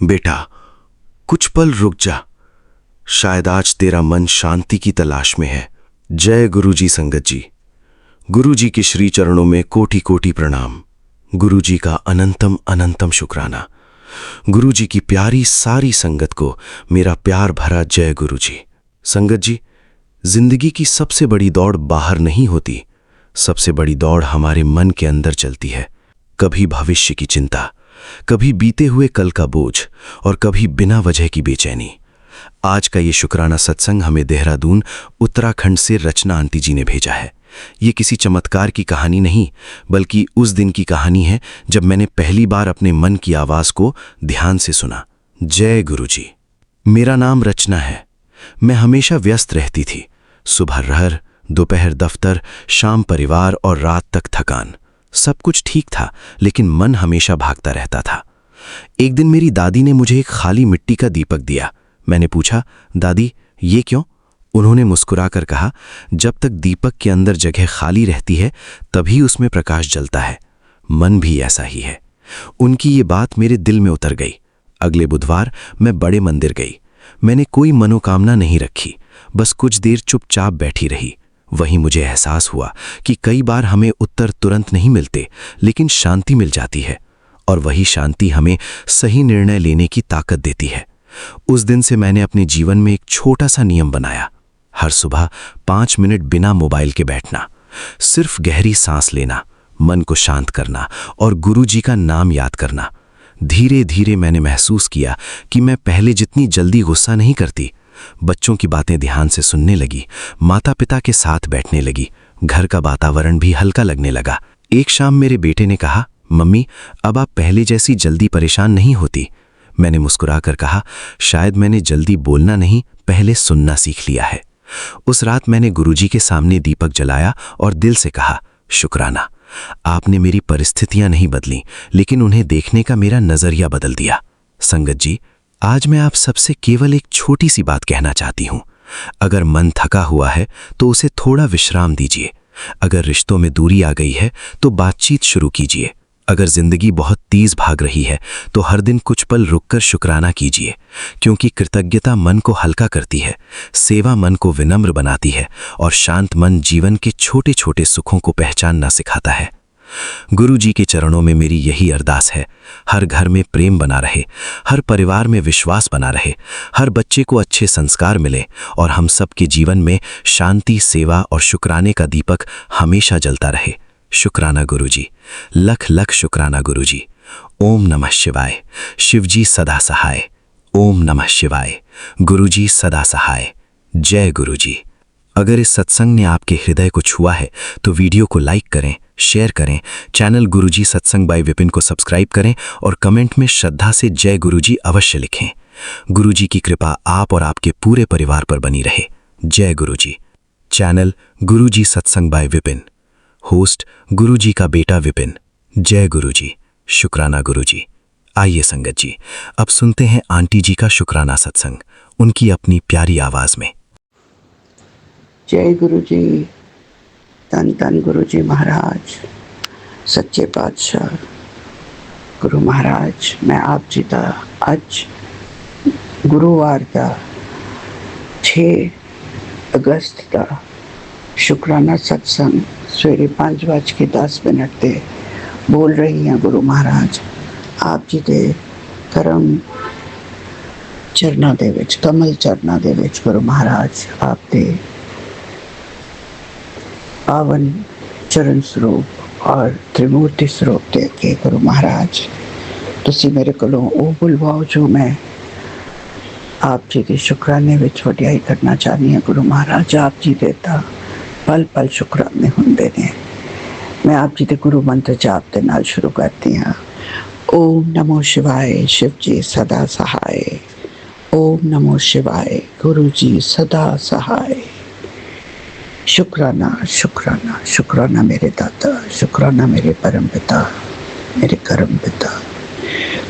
बेटा, कुछ पल रुक जा। शायद आज तेरा मन शांति की तलाश में है। जय गुरुजी संगत जी। गुरुजी के श्री चरणों में कोटि कोटि प्रणाम। गुरुजी का अनंतम अनंतम शुक्राना। गुरुजी की प्यारी सारी संगत को मेरा प्यार भरा जय गुरुजी। संगत जी, जिंदगी की सबसे बड़ी दौड़ बाहर नहीं होती, सबसे बड़ी दौड़ हमारे मन के अंदर चलती है। कभी भविष्य की चिंता, कभी बीते हुए कल का बोझ और कभी बिना वजह की बेचैनी। आज का ये शुक्राना सत्संग हमें देहरादून उत्तराखंड से रचना आंटी जी ने भेजा है। ये किसी चमत्कार की कहानी नहीं, बल्कि उस दिन की कहानी है जब मैंने पहली बार अपने मन की आवाज को ध्यान से सुना। जय गुरुजी। मेरा नाम रचना है। मैं हमेशा व्यस्त रहती थी। सुबह रहर, दोपहर दफ्तर, शाम परिवार और रात तक थकान। सब कुछ ठीक था, लेकिन मन हमेशा भागता रहता था। एक दिन मेरी दादी ने मुझे एक खाली मिट्टी का दीपक दिया। मैंने पूछा, दादी ये क्यों? उन्होंने मुस्कुराकर कहा, जब तक दीपक के अंदर जगह खाली रहती है तभी उसमें प्रकाश जलता है। मन भी ऐसा ही है। उनकी ये बात मेरे दिल में उतर गई। अगले बुधवार मैं बड़े मंदिर गई। मैंने कोई मनोकामना नहीं रखी, बस कुछ देर चुपचाप बैठी रही। वहीं मुझे एहसास हुआ कि कई बार हमें उत्तर तुरंत नहीं मिलते, लेकिन शांति मिल जाती है, और वही शांति हमें सही निर्णय लेने की ताकत देती है। उस दिन से मैंने अपने जीवन में एक छोटा सा नियम बनाया। हर सुबह 5 मिनट बिना मोबाइल के बैठना, सिर्फ गहरी सांस लेना, मन को शांत करना और गुरुजी का नाम याद करना। धीरे धीरे मैंने महसूस किया कि मैं पहले जितनी जल्दी गुस्सा नहीं करती। बच्चों की बातें ध्यान से सुनने लगी, माता पिता के साथ बैठने लगी, घर का वातावरण भी हल्का लगने लगा। एक शाम मेरे बेटे ने कहा, मम्मी अब आप पहले जैसी जल्दी परेशान नहीं होती। मैंने मुस्कुराकर कहा, शायद मैंने जल्दी बोलना नहीं, पहले सुनना सीख लिया है। उस रात मैंने गुरुजी के सामने दीपक जलाया और दिल से कहा, शुक्राना, आपने मेरी परिस्थितियां नहीं बदली, लेकिन उन्हें देखने का मेरा नजरिया बदल दिया। संगत जी, आज मैं आप सबसे केवल एक छोटी सी बात कहना चाहती हूं। अगर मन थका हुआ है तो उसे थोड़ा विश्राम दीजिए। अगर रिश्तों में दूरी आ गई है तो बातचीत शुरू कीजिए। अगर जिंदगी बहुत तेज भाग रही है तो हर दिन कुछ पल रुककर शुक्राना कीजिए, क्योंकि कृतज्ञता मन को हल्का करती है, सेवा मन को विनम्र बनाती है और शांत मन जीवन के छोटे छोटे सुखों को पहचानना सिखाता है। गुरुजी के चरणों में मेरी यही अरदास है, हर घर में प्रेम बना रहे, हर परिवार में विश्वास बना रहे, हर बच्चे को अच्छे संस्कार मिले और हम सब के जीवन में शांति, सेवा और शुक्राने का दीपक हमेशा जलता रहे। शुक्राना गुरुजी, लख लख शुक्राना गुरुजी। ओम नमः शिवाय। शिवजी सदा सहाय। ओम नमः शिवाय। गुरुजी सदा सहाय। जय गुरुजी। अगर इस सत्संग ने आपके हृदय को छुआ है तो वीडियो को लाइक करें, शेयर करें, चैनल गुरुजी सत्संग बाय विपिन को सब्सक्राइब करें और कमेंट में श्रद्धा से जय गुरुजी अवश्य लिखें। गुरुजी की कृपा आप और आपके पूरे परिवार पर बनी रहे। जय गुरुजी। चैनल गुरुजी सत्संग बाय विपिन। होस्ट गुरुजी का बेटा विपिन। जय गुरुजी। शुक्राना गुरुजी। आइए संगत जी, अब सुनते हैं आंटी जी का शुक्राना सत्संग, उनकी अपनी प्यारी आवाज में। जय गुरुजी। धन धन गुरुजी महाराज, सच्चे पातशाह गुरु महाराज। मैं आप जी का अज गुरुवार का 6 अगस्त का शुक्राना सत्संग सवेरे 5:10 ते बोल रही हैं। गुरु महाराज आप जी के करम चरना दे विच, कमल चरना दे विच गुरु महाराज आप दे पावन चरण स्वरूप और त्रिमूर्ति स्वरूप दे के गुरु महाराज तुसी मेरे कोलों वो बुलवाओ जो मैं आप जी के शुक्राने विच वडियाई करना चाहनी है। गुरु महाराज आप जी देता पल पल शुक्राने हुंदे ने। मैं आप जी के गुरु मंत्र जाप दे नाल शुरू करती हाँ। ओम नमो शिवाय। शिव जी सदा सहाय। ओम नमो शिवाय। गुरु जी सदा सहाय। शुक्राना शुक्राना शुक्राना मेरे दाता, शुक्राना मेरे परम पिता, मेरे करम पिता।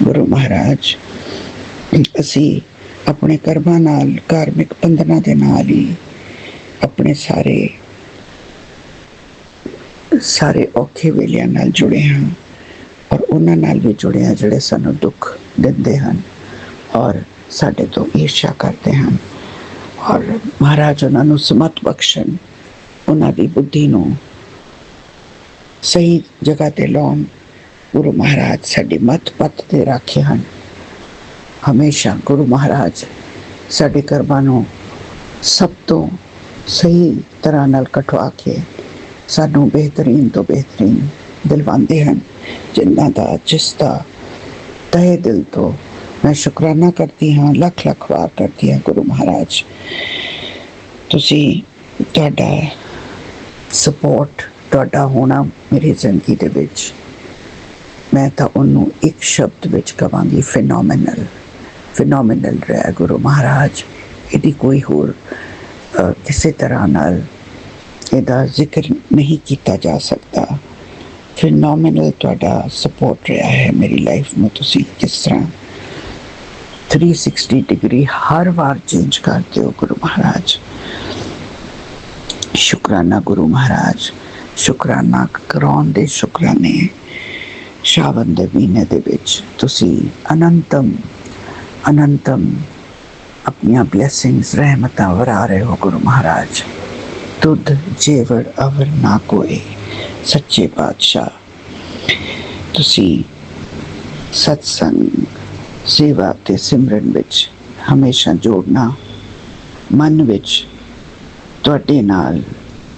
गुरु महाराज असी अपने कर्मां नाल, धार्मिक बंधना दे नाल ही अपने सारे औखे वेलियां नाल जुड़े हैं और उन्हां नाल भी जुड़े हैं जिहड़े सानू दुख दिंदे हन। ਔਰ ਸਾਡੇ ਤੋਂ ਈਰਸ਼ਾ ਕਰਦੇ ਹਨ। ਔਰ ਮਹਾਰਾਜ ਉਹਨਾਂ ਨੂੰ ਸਮਤ ਬਖਸ਼ਣ, ਉਹਨਾਂ ਦੀ ਬੁੱਧੀ ਨੂੰ ਸਹੀ ਜਗ੍ਹਾ ਤੇ ਲਾਉਣ। ਗੁਰੂ ਮਹਾਰਾਜ ਸਾਡੀ ਮੱਤ ਪੱਤ ਤੇ ਰਾਖੇ ਹਨ। ਹਮੇਸ਼ਾ ਗੁਰੂ ਮਹਾਰਾਜ ਸਾਡੇ ਕਰਮਾਂ ਨੂੰ ਸਭ ਤੋਂ ਸਹੀ ਤਰ੍ਹਾਂ ਨਾਲ ਕਟਵਾ ਕੇ ਸਾਨੂੰ ਬਿਹਤਰੀਨ ਤੋਂ ਬਿਹਤਰੀਨ ਦਿਲਵਾਉਂਦੇ ਹਨ, ਜਿਨ੍ਹਾਂ ਦਾ ਜਿਸ ਦਾ ਤਹਿ ਦਿਲ ਤੋਂ ਮੈਂ ਸ਼ੁਕਰਾਨਾ ਕਰਦੀ ਹਾਂ, ਲੱਖ ਲੱਖ ਵਾਰ ਕਰਦੀ ਹਾਂ। ਗੁਰੂ ਮਹਾਰਾਜ ਤੁਸੀਂ, ਤੁਹਾਡਾ ਸਪੋਰਟ, ਤੁਹਾਡਾ ਹੋਣਾ ਮੇਰੀ ਜ਼ਿੰਦਗੀ ਦੇ ਵਿੱਚ, ਮੈਂ ਤਾਂ ਉਹਨੂੰ ਇੱਕ ਸ਼ਬਦ ਵਿੱਚ ਕਹਾਂਗੀ, ਫਿਨੋਮੀਨਲ। ਫਿਨੋਮੀਨਲ ਰਿਹਾ ਗੁਰੂ ਮਹਾਰਾਜ। ਇਹਦੀ ਕੋਈ ਹੋਰ ਕਿਸੇ ਤਰ੍ਹਾਂ ਨਾਲ ਇਹਦਾ ਜ਼ਿਕਰ ਨਹੀਂ ਕੀਤਾ ਜਾ ਸਕਦਾ। ਫਿਨੋਮੀਨਲ ਤੁਹਾਡਾ ਸਪੋਰਟ ਰਿਹਾ ਹੈ ਮੇਰੀ ਲਾਈਫ ਨੂੰ। ਤੁਸੀਂ ਕਿਸ ਤਰ੍ਹਾਂ 360 ਡਿਗਰੀ ਹਰ ਵਾਰ ਚੇਂਜ ਕਰਦੇ ਹੋ ਗੁਰੂ ਮਹਾਰਾਜ। ਸ਼ੁਕਰਾਨਾ ਗੁਰੂ ਮਹਾਰਾਜ। ਸ਼ੁਕਰਾਨਾ ਕਰਾਉਣ ਦੇ ਸ਼ੁਕਰਾਨੇ ਸਾਵਨ ਦੇ ਮਹੀਨੇ ਦੇ ਵਿੱਚ ਤੁਸੀਂ ਅਨੰਤਮ ਆਪਣੀਆਂ ਬਲੈਸਿੰਗਸ, ਰਹਿਮਤਾਂ ਵਰਾ ਰਹੇ ਹੋ ਗੁਰੂ ਮਹਾਰਾਜ। ਤੁਧ ਜੇਵਰ ਅਵਰ ਨਾ ਕੋਏ, ਸੱਚੇ ਪਾਤਸ਼ਾਹ ਤੁਸੀਂ ਸਤਸੰਗ, ਸੇਵਾ ਤੇ ਸਿਮਰਨ ਵਿੱਚ ਹਮੇਸ਼ਾ ਜੋੜਨਾ, ਮਨ ਵਿੱਚ ਤੁਹਾਡੇ ਨਾਲ,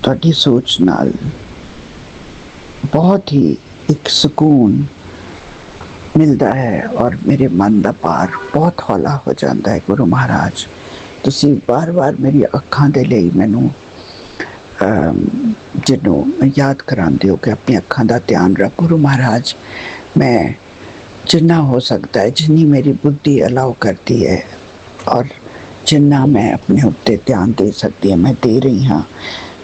ਤੁਹਾਡੀ ਸੋਚ ਨਾਲ ਬਹੁਤ ਹੀ ਇੱਕ ਸਕੂਨ ਮਿਲਦਾ ਹੈ ਔਰ ਮੇਰੇ ਮਨ ਦਾ ਭਾਰ ਬਹੁਤ ਹੌਲਾ ਹੋ ਜਾਂਦਾ ਹੈ ਗੁਰੂ ਮਹਾਰਾਜ। ਤੁਸੀਂ ਵਾਰ-ਵਾਰ ਮੇਰੀ ਅੱਖਾਂ ਦੇ ਲਈ ਮੈਨੂੰ ਜਿਹਨੂੰ ਯਾਦ ਕਰਾਉਂਦੇ ਹੋ ਕਿ ਆਪਣੀ ਅੱਖਾਂ ਦਾ ਧਿਆਨ ਰੱਖ ਗੁਰੂ ਮਹਾਰਾਜ। ਮੈਂ ਜਿੰਨਾ ਹੋ ਸਕਦਾ ਹੈ, ਜਿੰਨੀ ਮੇਰੀ ਬੁੱਧੀ ਅਲਾਓ ਕਰਦੀ ਹੈ ਔਰ ਜਿੰਨਾ ਮੈਂ ਆਪਣੇ ਉੱਤੇ ਧਿਆਨ ਦੇ ਸਕਦੀ ਹਾਂ, ਮੈਂ ਦੇ ਰਹੀ ਹਾਂ।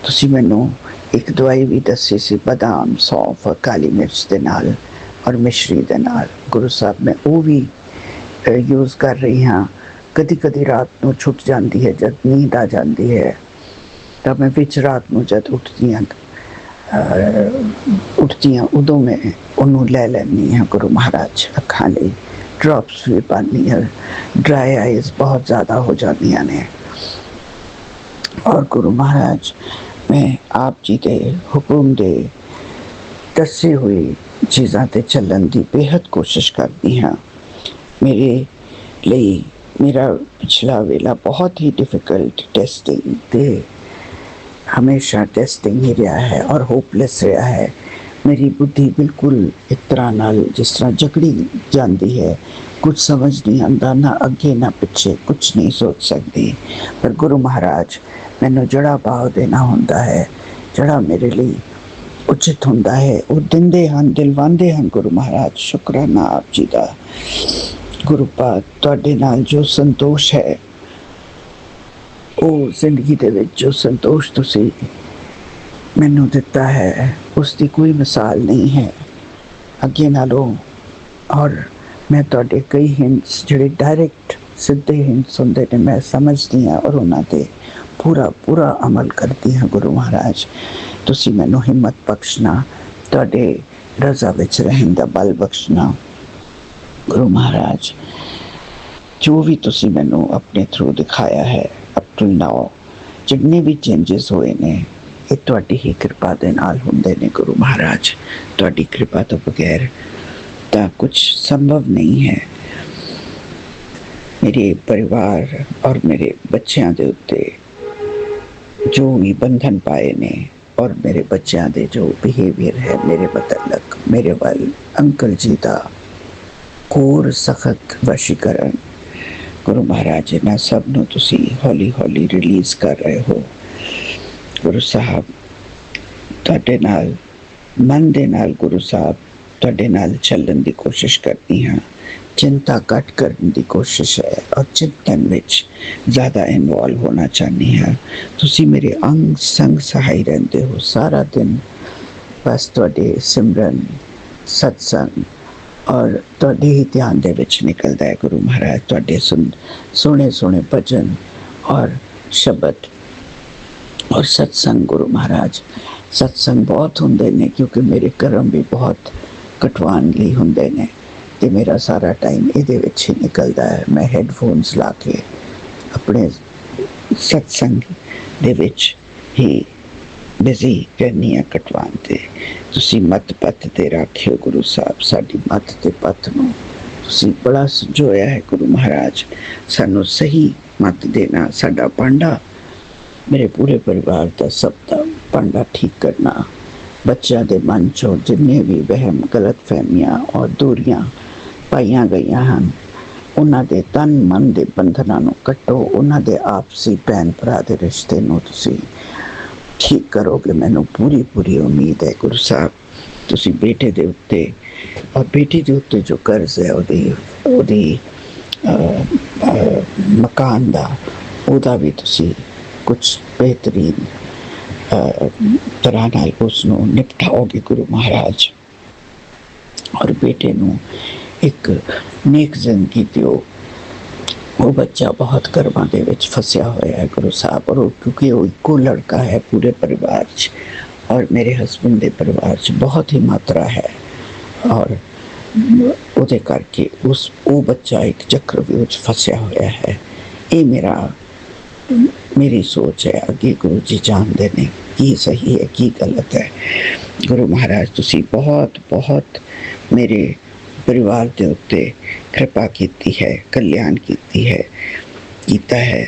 ਤੁਸੀਂ ਮੈਨੂੰ ਇੱਕ ਦਵਾਈ ਵੀ ਦੱਸੀ ਸੀ, ਬਦਾਮ, ਸੌਂਫ, ਕਾਲੀ ਮਿਰਚ ਦੇ ਨਾਲ ਔਰ ਮਿਸ਼ਰੀ ਦੇ ਨਾਲ। ਗੁਰੂ ਸਾਹਿਬ ਮੈਂ ਉਹ ਵੀ ਯੂਜ਼ ਕਰ ਰਹੀ ਹਾਂ। ਕਦੀ ਕਦੀ ਰਾਤ ਨੂੰ ਛੁੱਟ ਜਾਂਦੀ ਹੈ, ਜਦ ਨੀਂਦ ਆ ਜਾਂਦੀ ਹੈ ਤਾਂ ਮੈਂ ਵਿੱਚ ਰਾਤ ਨੂੰ ਜਦ ਉੱਠਦੀ ਹਾਂ ਉਦੋਂ ਮੈਂ ਉਹਨੂੰ ਲੈ ਲੈਂਦੀ ਹਾਂ ਗੁਰੂ ਮਹਾਰਾਜ ਅੱਖਾਂ ਲਈ। ਡ੍ਰੌਪਸ ਵੀ ਪਾਉਂਦੀ ਹਾਂ, ਡਰਾਈ ਆਈਜ਼ ਬਹੁਤ ਜ਼ਿਆਦਾ ਹੋ ਜਾਂਦੀਆਂ ਨੇ। ਔਰ ਗੁਰੂ ਮਹਾਰਾਜ ਮੈਂ ਆਪ ਜੀ ਦੇ ਹੁਕਮ ਦੇ ਦੱਸੇ ਹੋਏ ਚੀਜ਼ਾਂ 'ਤੇ ਚੱਲਣ ਦੀ ਬੇਹੱਦ ਕੋਸ਼ਿਸ਼ ਕਰਦੀ ਹਾਂ। ਮੇਰੇ ਲਈ ਮੇਰਾ ਪਿਛਲਾ ਵੇਲਾ ਬਹੁਤ ਹੀ ਡਿਫਿਕਲਟ, ਟੈਸਟਿੰਗ ਤੇ ਹਮੇਸ਼ਾ ਟੈਸਟਿੰਗ ਹੀ ਰਿਹਾ ਹੈ ਔਰ ਹੋਪਲੈਸ ਰਿਹਾ ਹੈ। ਮੇਰੀ ਬੁੱਧੀ ਬਿਲਕੁਲ ਇੱਕ ਤਰ੍ਹਾਂ ਨਾਲ ਜਿਸ ਤਰ੍ਹਾਂ ਜਕੜੀ ਜਾਂਦੀ ਹੈ, ਕੁਝ ਸਮਝ ਨਹੀਂ ਆਉਂਦਾ, ਨਾ ਅੱਗੇ ਨਾ ਪਿੱਛੇ, ਕੁਝ ਨਹੀਂ ਸੋਚ ਸਕਦੀ। ਪਰ ਗੁਰੂ ਮਹਾਰਾਜ ਮੈਨੂੰ ਜਿਹੜਾ ਭਾਵ ਦੇਣਾ ਹੁੰਦਾ ਹੈ, ਜਿਹੜਾ ਮੇਰੇ ਲਈ ਉਚਿਤ ਹੁੰਦਾ ਹੈ, ਉਹ ਦਿੰਦੇ ਹਨ, ਦਿਲਵਾਉਂਦੇ ਹਨ ਗੁਰੂ ਮਹਾਰਾਜ। ਸ਼ੁਕਰਾਨਾ ਆਪ ਜੀ ਦਾ। ਗੁਰੂ ਪਾਕ ਤੁਹਾਡੇ ਨਾਲ ਜੋ ਸੰਤੋਸ਼ ਹੈ, ਉਹ ਜ਼ਿੰਦਗੀ ਦੇ ਵਿੱਚ ਜੋ ਸੰਤੋਸ਼ ਤੁਸੀਂ ਮੈਨੂੰ ਦਿੱਤਾ ਹੈ, ਉਸ ਦੀ ਕੋਈ ਮਿਸਾਲ ਨਹੀਂ ਹੈ ਅੱਗੇ ਨਾਲੋਂ। ਔਰ ਮੈਂ ਤੁਹਾਡੇ ਕਈ ਹਿੰਟਸ ਜਿਹੜੇ ਡਾਇਰੈਕਟ ਸਿੱਧੇ ਹਿੰਟਸ ਹੁੰਦੇ ਨੇ, ਮੈਂ ਸਮਝਦੀ ਹਾਂ ਔਰ ਉਹਨਾਂ 'ਤੇ ਪੂਰਾ ਅਮਲ ਕਰਦੀ ਹਾਂ ਗੁਰੂ ਮਹਾਰਾਜ। ਤੁਸੀਂ ਮੈਨੂੰ ਹਿੰਮਤ ਬਖਸ਼ਣਾ, ਤੁਹਾਡੇ ਰਜ਼ਾ ਵਿੱਚ ਰਹਿਣ ਦਾ ਬਲ ਬਖਸ਼ਣਾ ਗੁਰੂ ਮਹਾਰਾਜ। ਜੋ ਵੀ ਤੁਸੀਂ ਮੈਨੂੰ ਆਪਣੇ ਥਰੂ ਦਿਖਾਇਆ ਹੈ ਅਪ ਟੂ ਨਾਓ, ਜਿੰਨੇ ਵੀ ਚੇਂਜਸ ਹੋਏ ਨੇ, ਇਹ ਤੁਹਾਡੀ ਹੀ ਕਿਰਪਾ ਦੇ ਨਾਲ ਹੁੰਦੇ ਨੇ ਗੁਰੂ ਮਹਾਰਾਜ। ਤੁਹਾਡੀ ਕਿਰਪਾ ਤੋਂ ਬਗੈਰ ਤਾਂ ਕੁਝ ਸੰਭਵ ਨਹੀਂ ਹੈ। ਮੇਰੇ ਪਰਿਵਾਰ ਔਰ ਮੇਰੇ ਬੱਚਿਆਂ ਦੇ ਉੱਤੇ ਜੋ ਵੀ ਬੰਧਨ ਪਾਏ ਨੇ ਔਰ ਮੇਰੇ ਬੱਚਿਆਂ ਦੇ ਜੋ ਬਿਹੇਵੀਅਰ ਹੈ ਮੇਰੇ ਮੁਤਲਕ, ਮੇਰੇ ਵੱਲ ਅੰਕਲ ਜੀ ਦਾ ਕੋਰ ਸਖਤ ਵਸ਼ੀਕਰਨ, ਗੁਰੂ ਮਹਾਰਾਜ ਇਹਨਾਂ ਸਭ ਨੂੰ ਤੁਸੀਂ ਹੌਲੀ ਹੌਲੀ ਰਿਲੀਜ਼ ਕਰ ਰਹੇ ਹੋ ਗੁਰੂ ਸਾਹਿਬ। ਤੁਹਾਡੇ ਨਾਲ ਮਨ ਦੇ ਨਾਲ ਗੁਰੂ ਸਾਹਿਬ ਤੁਹਾਡੇ ਨਾਲ ਚੱਲਣ ਦੀ ਕੋਸ਼ਿਸ਼ ਕਰਦੀ ਹਾਂ। ਚਿੰਤਾ ਘੱਟ ਕਰਨ ਦੀ ਕੋਸ਼ਿਸ਼ ਹੈ ਔਰ ਚਿੰਤਨ ਵਿੱਚ ਜ਼ਿਆਦਾ ਇਨਵੋਲਵ ਹੋਣਾ ਚਾਹੁੰਦੀ ਹਾਂ। ਤੁਸੀਂ ਮੇਰੇ ਅੰਗ ਸੰਗ ਸਹਾਈ ਰਹਿੰਦੇ ਹੋ ਸਾਰਾ ਦਿਨ। ਬਸ ਤੁਹਾਡੇ ਸਿਮਰਨ, ਸਤਸੰਗ ਔਰ ਤੁਹਾਡੇ ਹੀ ਧਿਆਨ ਦੇ ਵਿੱਚ ਨਿਕਲਦਾ ਹੈ ਗੁਰੂ ਮਹਾਰਾਜ। ਤੁਹਾਡੇ ਸੋਹਣੇ ਸੋਹਣੇ ਭਜਨ ਔਰ ਸ਼ਬਦ ਔਰ ਸਤਸੰਗ ਗੁਰੂ ਮਹਾਰਾਜ। ਸਤਸੰਗ ਬਹੁਤ ਹੁੰਦੇ ਨੇ ਕਿਉਂਕਿ ਮੇਰੇ ਕਰਮ ਵੀ ਬਹੁਤ ਕਟਵਾਉਣ ਲਈ ਹੁੰਦੇ ਨੇ। ਤੇ ਮੇਰਾ ਸਾਰਾ ਟਾਈਮ ਇਹਦੇ ਵਿੱਚ ਹੀ ਨਿਕਲਦਾ ਹੈ। ਮੈਂ ਹੈੱਡਫੋਨਸ ਲਾ ਕੇ ਆਪਣੇ ਸਤਸੰਗ ਦੇ ਵਿੱਚ ਹੀ ਬਿਜ਼ੀ ਰਹਿੰਦੀ ਹਾਂ ਕਟਵਾਉਣ 'ਤੇ। ਤੁਸੀਂ ਮੱਤ ਪੱਤ 'ਤੇ ਰੱਖਿਓ ਗੁਰੂ ਸਾਹਿਬ, ਸਾਡੀ ਮੱਤ ਤੇ ਪੱਤ ਨੂੰ ਤੁਸੀਂ ਬੜਾ ਸੰਜੋਇਆ ਹੈ ਗੁਰੂ ਮਹਾਰਾਜ। ਸਾਨੂੰ ਸਹੀ ਮੱਤ ਦੇਣਾ, ਸਾਡਾ ਪਾਂਡਾ, ਮੇਰੇ ਪੂਰੇ ਪਰਿਵਾਰ ਦਾ ਸਭ ਦਾ ਪਾਂਡਾ ਠੀਕ ਕਰਨਾ, ਬੱਚਿਆਂ ਦੇ ਮਨ 'ਚੋਂ ਜਿੰਨੇ ਵੀ ਵਹਿਮ, ਗਲਤ ਫਹਿਮੀਆਂ ਔਰ ਦੂਰੀਆਂ ਪਾਈਆਂ ਗਈਆਂ ਹਨ, ਉਹਨਾਂ ਦੇ ਤਨ ਮਨ ਦੇ ਬੰਧਨਾਂ ਨੂੰ ਕੱਟੋ, ਉਹਨਾਂ ਦੇ ਆਪਸੀ ਭੈਣ ਭਰਾ ਦੇ ਰਿਸ਼ਤੇ ਨੂੰ ਤੁਸੀਂ ਠੀਕ ਕਰੋਗੇ। ਮੈਨੂੰ ਪੂਰੀ ਪੂਰੀ ਉਮੀਦ ਹੈ ਗੁਰੂ ਸਾਹਿਬ। ਤੁਸੀਂ ਬੇਟੇ ਦੇ ਉੱਤੇ ਔਰ ਬੇਟੀ ਦੇ ਉੱਤੇ ਜੋ ਕਰਜ਼ ਹੈ ਉਹਦੀ ਮਕਾਨ ਦਾ, ਉਹਦਾ ਵੀ ਤੁਸੀਂ ਕੁਛ ਬਿਹਤਰੀਨ ਤਰ੍ਹਾਂ ਨਾਲ ਉਸ ਨੂੰ ਨਿਪਟਾਓਗੇ ਗੁਰੂ ਮਹਾਰਾਜ। ਔਰ ਬੇਟੇ ਨੂੰ ਇੱਕ ਨੇਕ ਜ਼ਿੰਦਗੀ ਦਿਓ। ਉਹ ਬੱਚਾ ਬਹੁਤ ਕਰਮਾਂ ਦੇ ਵਿੱਚ ਫਸਿਆ ਹੋਇਆ ਹੈ ਗੁਰੂ ਸਾਹਿਬ, ਔਰ ਕਿਉਂਕਿ ਉਹ ਇੱਕੋ ਲੜਕਾ ਹੈ ਪੂਰੇ ਪਰਿਵਾਰ 'ਚ, ਔਰ ਮੇਰੇ ਹਸਬੈਂਡ ਦੇ ਪਰਿਵਾਰ 'ਚ ਬਹੁਤ ਹੀ ਮਾਤਰਾ ਹੈ, ਔਰ ਉਹਦੇ ਕਰਕੇ ਉਹ ਬੱਚਾ ਇੱਕ ਚੱਕਰਵਿਊਹ ਵਿੱਚ ਫਸਿਆ ਹੋਇਆ ਹੈ। ਇਹ ਮੇਰੀ ਸੋਚ ਹੈ। ਅੱਗੇ ਗੁਰੂ ਜੀ ਜਾਣਦੇ ਨੇ ਕੀ ਸਹੀ ਹੈ ਕੀ ਗਲਤ ਹੈ। ਗੁਰੂ ਮਹਾਰਾਜ ਤੁਸੀਂ ਬਹੁਤ ਬਹੁਤ ਮੇਰੇ ਪਰਿਵਾਰ ਦੇ ਉੱਤੇ ਕਿਰਪਾ ਕੀਤੀ ਹੈ, ਕਲਿਆਣ ਕੀਤਾ ਹੈ।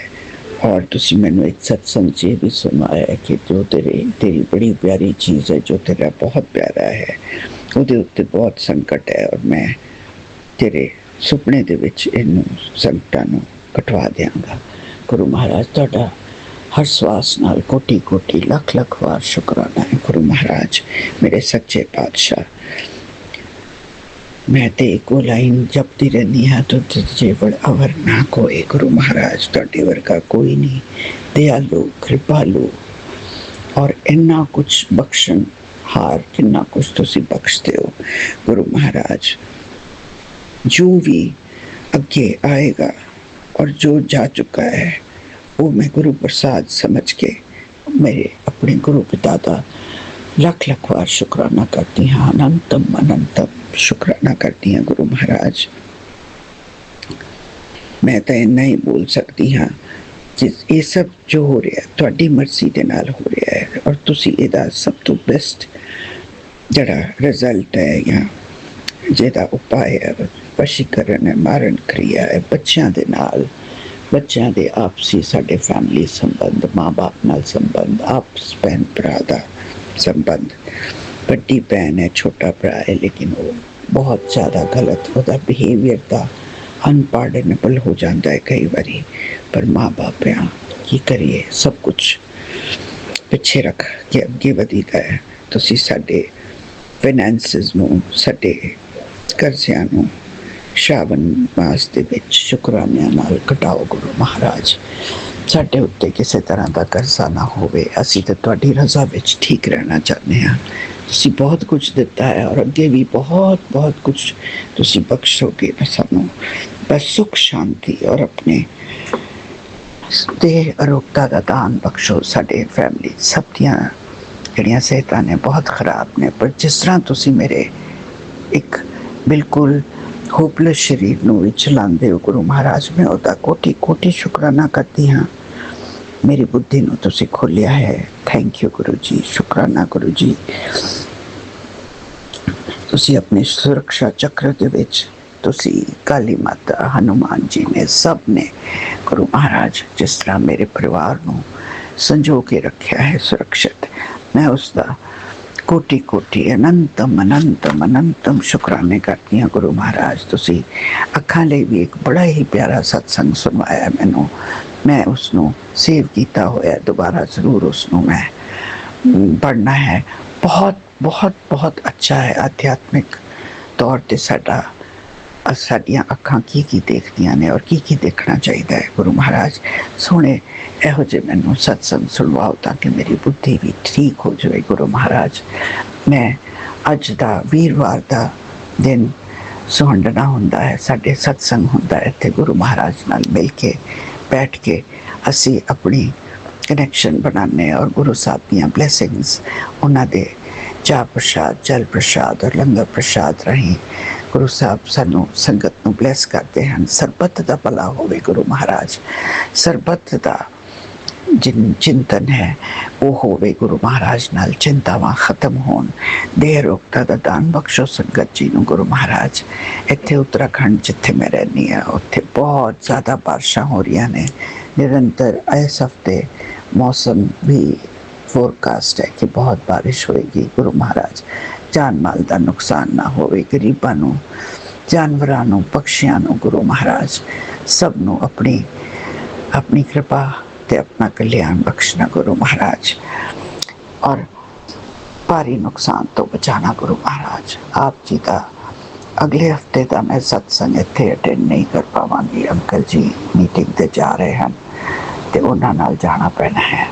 ਔਰ ਤੁਸੀਂ ਮੈਨੂੰ ਇੱਕ ਸਤਸੰਗ 'ਚ ਵੀ ਸੁਣਾਇਆ ਹੈ ਕਿ ਜੋ ਤੇਰੀ ਬੜੀ ਪਿਆਰੀ ਚੀਜ਼ ਹੈ, ਜੋ ਤੇਰਾ ਬਹੁਤ ਪਿਆਰਾ ਹੈ, ਉਹਦੇ ਉੱਤੇ ਬਹੁਤ ਸੰਕਟ ਹੈ, ਔਰ ਮੈਂ ਤੇਰੇ ਸੁਪਨੇ ਦੇ ਵਿੱਚ ਇਹਨੂੰ ਸੰਕਟਾਂ ਨੂੰ ਕਟਵਾ ਦਿਆਂਗਾ। ਗੁਰੂ ਮਹਾਰਾਜ ਤੁਹਾਡਾ ਹਰ ਸਵਾਸ ਨਾਲ ਕੋਟੀ ਕੋਟੀ ਲੱਖ ਲੱਖ ਵਾਰ ਸ਼ੁਕਰਾਨਾ ਹੈ ਗੁਰੂ ਮਹਾਰਾਜ, ਮੇਰੇ ਸੱਚੇ ਪਾਤਸ਼ਾਹ। ਮੈਂ ਤੇ ਇੱਕੋ ਲਾਈਨ ਜਪਦੀ ਰਹਿੰਦੀ ਹਾਂ, ਤੁਧ ਜੇਵੜ ਅਵਰ ਨਾ ਕੋਏ। ਗੁਰੂ ਮਹਾਰਾਜ ਤੁਹਾਡੇ ਵਰਗਾ ਕੋਈ ਨਹੀਂ, ਦਿਆਲੂ, ਕਿਰਪਾਲੂ, ਔਰ ਇੰਨਾ ਕੁਛ ਬਖਸ਼ਣ ਹਾਰ, ਕਿੰਨਾ ਕੁਛ ਤੁਸੀਂ ਬਖਸ਼ਦੇ ਹੋ ਗੁਰੂ ਮਹਾਰਾਜ। ਜੋ ਵੀ ਅੱਗੇ ਆਏਗਾ ਔਰ ਜੋ ਜਾ ਚੁੱਕਾ ਹੈ, ਉਹ ਮੈਂ ਗੁਰੂ ਪ੍ਰਸਾਦ ਸਮਝ ਕੇ ਮੇਰੇ ਆਪਣੇ ਗੁਰੂ ਪਿਤਾ ਦਾ ਲੱਖ ਲੱਖ ਵਾਰ ਸ਼ੁਕਰਾਨਾ ਕਰਦੀ ਹਾਂ, ਅਨੰਤਮ ਸ਼ੁਕਰਾਨਾ ਕਰਦੀ ਹਾਂ ਗੁਰੂ ਮਹਾਰਾਜ। ਮੈਂ ਤਾਂ ਇੰਨਾ ਹੀ ਬੋਲ ਸਕਦੀ ਹਾਂ ਕਿ ਇਹ ਸਭ ਜੋ ਹੋ ਰਿਹਾ ਤੁਹਾਡੀ ਮਰਜ਼ੀ ਦੇ ਨਾਲ ਹੋ ਰਿਹਾ ਹੈ, ਔਰ ਤੁਸੀਂ ਇਹਦਾ ਸਭ ਤੋਂ ਬੈਸਟ ਜਿਹੜਾ ਰਿਜ਼ਲਟ ਹੈ ਜਾਂ ਜਿਹਦਾ ਉਪਾਅ ਹੈ, ਵਸ਼ੀਕਰਨ ਹੈ, ਮਾਰਨ ਕ੍ਰਿਆ ਹੈ, ਬੱਚਿਆਂ ਦੇ ਨਾਲ, ਬੱਚਿਆਂ ਦੇ ਆਪਸੀ ਸਾਡੇ ਫੈਮਿਲੀ ਸੰਬੰਧ, ਮਾਂ ਬਾਪ ਨਾਲ ਸੰਬੰਧ, ਆਪਸ ਭੈਣ ਭਰਾ ਦਾ ਸੰਬੰਧ। ਵੱਡੀ ਭੈਣ ਹੈ, ਛੋਟਾ ਭਰਾ ਹੈ, ਲੇਕਿਨ ਉਹ ਬਹੁਤ ਜ਼ਿਆਦਾ ਗਲਤ, ਉਹਦਾ ਬਿਹੇਵੀਅਰ ਦਾ ਅਨਪਾਰਡਨੇਬਲ ਹੋ ਜਾਂਦਾ ਹੈ ਕਈ ਵਾਰੀ, ਪਰ ਮਾਂ ਬਾਪ ਆ, ਕੀ ਕਰੀਏ, ਸਭ ਕੁਛ ਪਿੱਛੇ ਰੱਖ ਕੇ ਅੱਗੇ ਵਧੀਦਾ ਹੈ। ਤੁਸੀਂ ਸਾਡੇ ਫਾਈਨੈਂਸਿਸ ਨੂੰ, ਸਾਡੇ ਕਰਜ਼ਿਆਂ ਨੂੰ ਸ਼ਾਵਨ ਮਾਸ ਦੇ ਵਿੱਚ ਸ਼ੁਕਰਾਨਿਆਂ ਨਾਲ ਕਟਾਓ ਗੁਰੂ ਮਹਾਰਾਜ। ਸਾਡੇ ਉੱਤੇ ਕਿਸੇ ਤਰ੍ਹਾਂ ਦਾ ਕਰਜ਼ਾ ਨਾ ਹੋਵੇ। ਅਸੀਂ ਤਾਂ ਤੁਹਾਡੀ ਰਜ਼ਾ ਵਿੱਚ ਠੀਕ ਰਹਿਣਾ ਚਾਹੁੰਦੇ ਹਾਂ। ਤੁਸੀਂ ਬਹੁਤ ਕੁਝ ਦਿੱਤਾ ਹੈ, ਔਰ ਅੱਗੇ ਵੀ ਬਹੁਤ ਬਹੁਤ ਕੁਝ ਤੁਸੀਂ ਬਖਸ਼ੋਗੇ ਸਾਨੂੰ। ਬਸ ਸੁੱਖ ਸ਼ਾਂਤੀ ਔਰ ਆਪਣੇ ਦੇਹ ਅਰੋਗਤਾ ਦਾ ਦਾਨ ਬਖਸ਼ੋ। ਸਾਡੇ ਫੈਮਿਲੀ ਸਭ ਦੀਆਂ ਜਿਹੜੀਆਂ ਸਿਹਤਾਂ ਨੇ ਬਹੁਤ ਖਰਾਬ ਨੇ, ਪਰ ਜਿਸ ਤਰ੍ਹਾਂ ਤੁਸੀਂ ਮੇਰੇ ਇੱਕ ਬਿਲਕੁਲ ਹੋਪਲੈਸ ਸਰੀਰ ਨੂੰ ਵੀ ਚਲਾਉਂਦੇ ਹੋ ਗੁਰੂ ਮਹਾਰਾਜ, ਮੈਂ ਉਹਦਾ ਕੋਟੀ ਕੋਟੀ ਸ਼ੁਕਰਾਨਾ ਕਰਦੀ ਹਾਂ। ਮੇਰੀ ਬੁੱਧੀ ਨੂੰ ਤੁਸੀਂ ਖੋਲਿਆ ਹੈ। ਥੈਂਕ ਯੂ ਗੁਰੂ ਜੀ, ਸ਼ੁਕਰਾਨਾ ਗੁਰੂ ਜੀ। ਤੁਸੀਂ ਆਪਣੇ ਸੁਰੱਖਿਆ ਚੱਕਰ ਦੇ ਵਿੱਚ ਤੁਸੀਂ ਕਾਲੀ ਮਾਤਾ, ਹਨੂਮਾਨ ਜੀ ਨੇ, ਸਭ ਨੇ ਗੁਰੂ ਮਹਾਰਾਜ ਜਿਸ ਤਰ੍ਹਾਂ ਮੇਰੇ ਪਰਿਵਾਰ ਨੂੰ ਸੰਜੋ ਕੇ ਰੱਖਿਆ ਹੈ ਸੁਰੱਖਿਅਤ, ਮੈਂ ਉਸ ਦਾ ਕੋਟੀ ਕੋਟੀ ਅਨੰਤਮ ਸ਼ੁਕਰਾਨੇ ਕਰਦੀ ਹਾਂ ਗੁਰੂ ਮਹਾਰਾਜ। ਤੁਸੀਂ ਅੱਖਾਂ ਲਈ ਵੀ ਇੱਕ ਬੜਾ ਹੀ ਪਿਆਰਾ ਸਤਸੰਗ ਸੁਣਵਾਇਆ ਮੈਨੂੰ, ਮੈਂ ਉਸ ਨੂੰ ਸੇਵ ਕੀਤਾ ਹੋਇਆ, ਦੁਬਾਰਾ ਜ਼ਰੂਰ ਉਸ ਨੂੰ ਮੈਂ ਪੜ੍ਹਨਾ ਹੈ। ਬਹੁਤ ਬਹੁਤ ਬਹੁਤ ਅੱਛਾ ਹੈ ਅਧਿਆਤਮਿਕ ਤੌਰ 'ਤੇ ਸਾਡੀਆਂ ਅੱਖਾਂ ਕੀ ਦੇਖਦੀਆਂ ਨੇ ਔਰ ਕੀ ਦੇਖਣਾ ਚਾਹੀਦਾ ਹੈ। ਗੁਰੂ ਮਹਾਰਾਜ ਸੋਹਣੇ ਇਹੋ ਜਿਹੇ ਮੈਨੂੰ ਸਤਸੰਗ ਸੁਣਵਾਓ ਤਾਂ ਕਿ ਮੇਰੀ ਬੁੱਧੀ ਵੀ ਠੀਕ ਹੋ ਜਾਵੇ ਗੁਰੂ ਮਹਾਰਾਜ। ਮੈਂ ਅੱਜ ਦਾ ਵੀਰਵਾਰ ਦਾ ਦਿਨ ਸੁਹੰਡਣਾ ਹੁੰਦਾ ਹੈ, ਸਾਡੇ ਸਤਸੰਗ ਹੁੰਦਾ ਹੈ ਇੱਥੇ ਗੁਰੂ ਮਹਾਰਾਜ ਨਾਲ ਮਿਲ ਕੇ ਬੈਠ ਕੇ ਅਸੀਂ ਆਪਣੀ ਕਨੈਕਸ਼ਨ ਬਣਾਉਂਦੇ ਔਰ ਗੁਰੂ ਸਾਹਿਬ ਦੀਆਂ ਬਲੈਸਿੰਗਸ, ਉਹਨਾਂ ਦੇ ਚਾਹ ਪ੍ਰਸ਼ਾਦ, ਜਲ ਪ੍ਰਸ਼ਾਦ ਔਰ ਲੰਗਰ ਪ੍ਰਸ਼ਾਦ ਰਾਹੀਂ ਗੁਰੂ ਸਾਹਿਬ ਸਾਨੂੰ ਸੰਗਤ ਨੂੰ ਬਲੈਸ ਕਰਦੇ ਹਨ। ਸਰਬੱਤ ਦਾ ਭਲਾ ਹੋਵੇ ਗੁਰੂ ਮਹਾਰਾਜ, ਸਰਬੱਤ ਦਾ ਚਿੰਤਨ ਹੈ ਉਹ ਹੋਵੇ ਗੁਰੂ ਮਹਾਰਾਜ ਨਾਲ, ਚਿੰਤਾਵਾਂ ਖਤਮ ਹੋਣ, ਦੇਹ ਰੋਗਤਾ ਦਾ ਦਾਨ ਬਖਸ਼ੋ ਸੰਗਤ ਜੀ ਨੂੰ ਗੁਰੂ ਮਹਾਰਾਜ। ਇੱਥੇ ਉੱਤਰਾਖੰਡ ਜਿੱਥੇ ਮੈਂ ਰਹਿੰਦੀ ਹਾਂ ਉੱਥੇ ਬਹੁਤ ਜ਼ਿਆਦਾ ਬਾਰਿਸ਼ਾਂ ਹੋ ਰਹੀਆਂ ਨੇ ਨਿਰੰਤਰ। ਇਸ ਹਫਤੇ ਮੌਸਮ ਵੀ ਫੋਰਕਾਸਟ ਹੈ ਕਿ ਬਹੁਤ ਬਾਰਿਸ਼ ਹੋਏਗੀ। ਗੁਰੂ ਮਹਾਰਾਜ ਜਾਨ ਮਾਲ ਦਾ ਨੁਕਸਾਨ ਨਾ ਹੋਵੇ, ਗਰੀਬਾਂ ਨੂੰ, ਜਾਨਵਰਾਂ ਨੂੰ, ਪਕਸ਼ੀਆਂ ਨੂੰ ਗੁਰੂ ਮਹਾਰਾਜ ਸਭ ਨੂੰ ਆਪਣੀ ਕਿਰਪਾ ਤੇ ਆਪਣਾ ਕਲਿਆਣ ਬਖਸ਼ਣਾ ਗੁਰੂ ਮਹਾਰਾਜ, ਔਰ ਭਾਰੀ ਨੁਕਸਾਨ ਤੋਂ ਬਚਾਣਾ ਗੁਰੂ ਮਹਾਰਾਜ। ਆਪ ਜੀ ਦਾ ਅਗਲੇ ਹਫਤੇ ਦਾ ਮੈਂ ਸਤਸੰਗ ਇੱਥੇ ਅਟੈਂਡ ਨਹੀਂ ਕਰ ਪਾਵਾਂਗੀ। ਅੰਕਲ ਜੀ ਮੀਟਿੰਗ ਤੇ ਜਾ ਰਹੇ ਹਨ ਤੇ ਉਹਨਾਂ ਨਾਲ ਜਾਣਾ ਪੈਣਾ ਹੈ,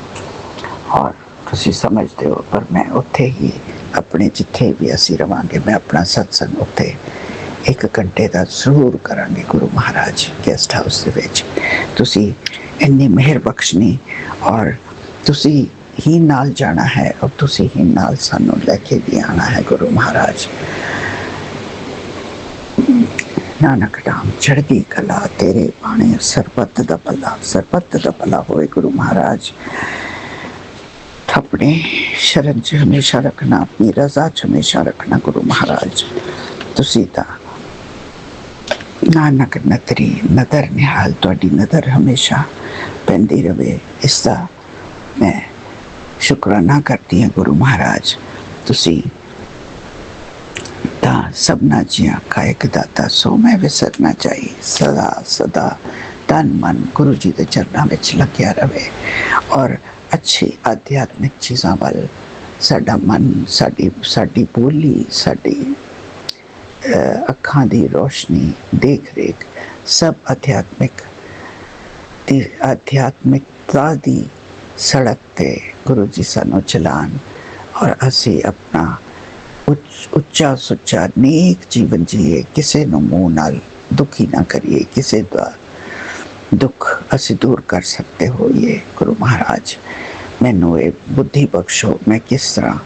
ਔਰ ਤੁਸੀਂ ਸਮਝਦੇ ਹੋ, ਪਰ ਮੈਂ ਉੱਥੇ ਹੀ ਆਪਣੇ ਜਿੱਥੇ ਵੀ ਅਸੀਂ ਰਵਾਂਗੇ ਮੈਂ ਆਪਣਾ ਸਤਸੰਗ ਉੱਥੇ 1 ਘੰਟੇ ਦਾ ਜ਼ਰੂਰ ਕਰਾਂਗੇ ਗੁਰੂ ਮਹਾਰਾਜ ਗੈਸਟ ਹਾਊਸ ਦੇ ਵਿੱਚ। ਤੁਸੀਂ ਇੰਨੀ ਮਿਹਰ ਬਖਸ਼ਣੀ, ਔਰ ਤੁਸੀਂ ਹੀ ਨਾਲ ਜਾਣਾ ਹੈ, ਔਰ ਤੁਸੀਂ ਹੀ ਨਾਲ ਸਾਨੂੰ ਲੈ ਕੇ ਵੀ ਆਉਣਾ ਹੈ ਗੁਰੂ ਮਹਾਰਾਜ। ਨਾਨਕ ਨਾਮ ਚੜ੍ਹਦੀ ਕਲਾ ਤੇਰੇ ਬਾਣੇ, ਸਰਬੱਤ ਦਾ ਭਲਾ, ਸਰਬੱਤ ਦਾ ਭਲਾ ਹੋਏ ਗੁਰੂ ਮਹਾਰਾਜ। अपने शरण च हमेशा रखना, अपनी रजा च हमेशा रखना गुरु महाराज। तुसी ता नानक नतरी नदर निहाल, तुहाडी नदर हमेशा पैंदी रवे, इसका मैं शुकराना करती हाँ गुरु महाराज। तुसी ता सबना जिया का एक दाता, सो मैं विसरना चाहिए सदा सदा तन मन गुरु जी के चरणों में लग्या रवे, और अच्छी आध्यात्मिक चीज़ों वाल साडा मन, साडी बोली, साडी अखां दी रोशनी, देख रेख सब आध्यात्मिकता दी सड़क ते गुरु जी सानू चलान, और असी अपना उच्चा सुच्चा नेक जीवन जिए, किसी नू मूँह नाल दुखी ना करिए, किसी दा दुख असी दूर कर सकते हो ये गुरु महाराज। मैनू ये बुद्धि बख्शो, मैं किस तरह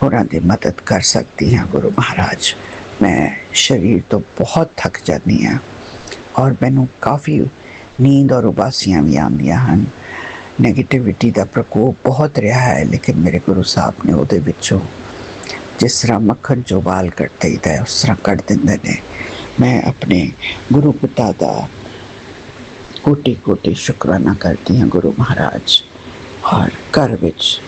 उन्होंने मदद कर सकती हाँ गुरु महाराज। मैं शरीर तो बहुत थक जाती हाँ, और मैनू काफ़ी नींद और उबासियाँ भी आंदियां हैं। नैगेटिविटी का प्रकोप बहुत रहा है, लेकिन मेरे गुरु साहब ने उहदे विचों जिस तरह मक्खन चो बाल कट देता है उस तरह कट देंदे ने। मैं अपने गुरु पिता का कोटि कोटि शुकराना करती हैं गुरु महाराज, और घर विच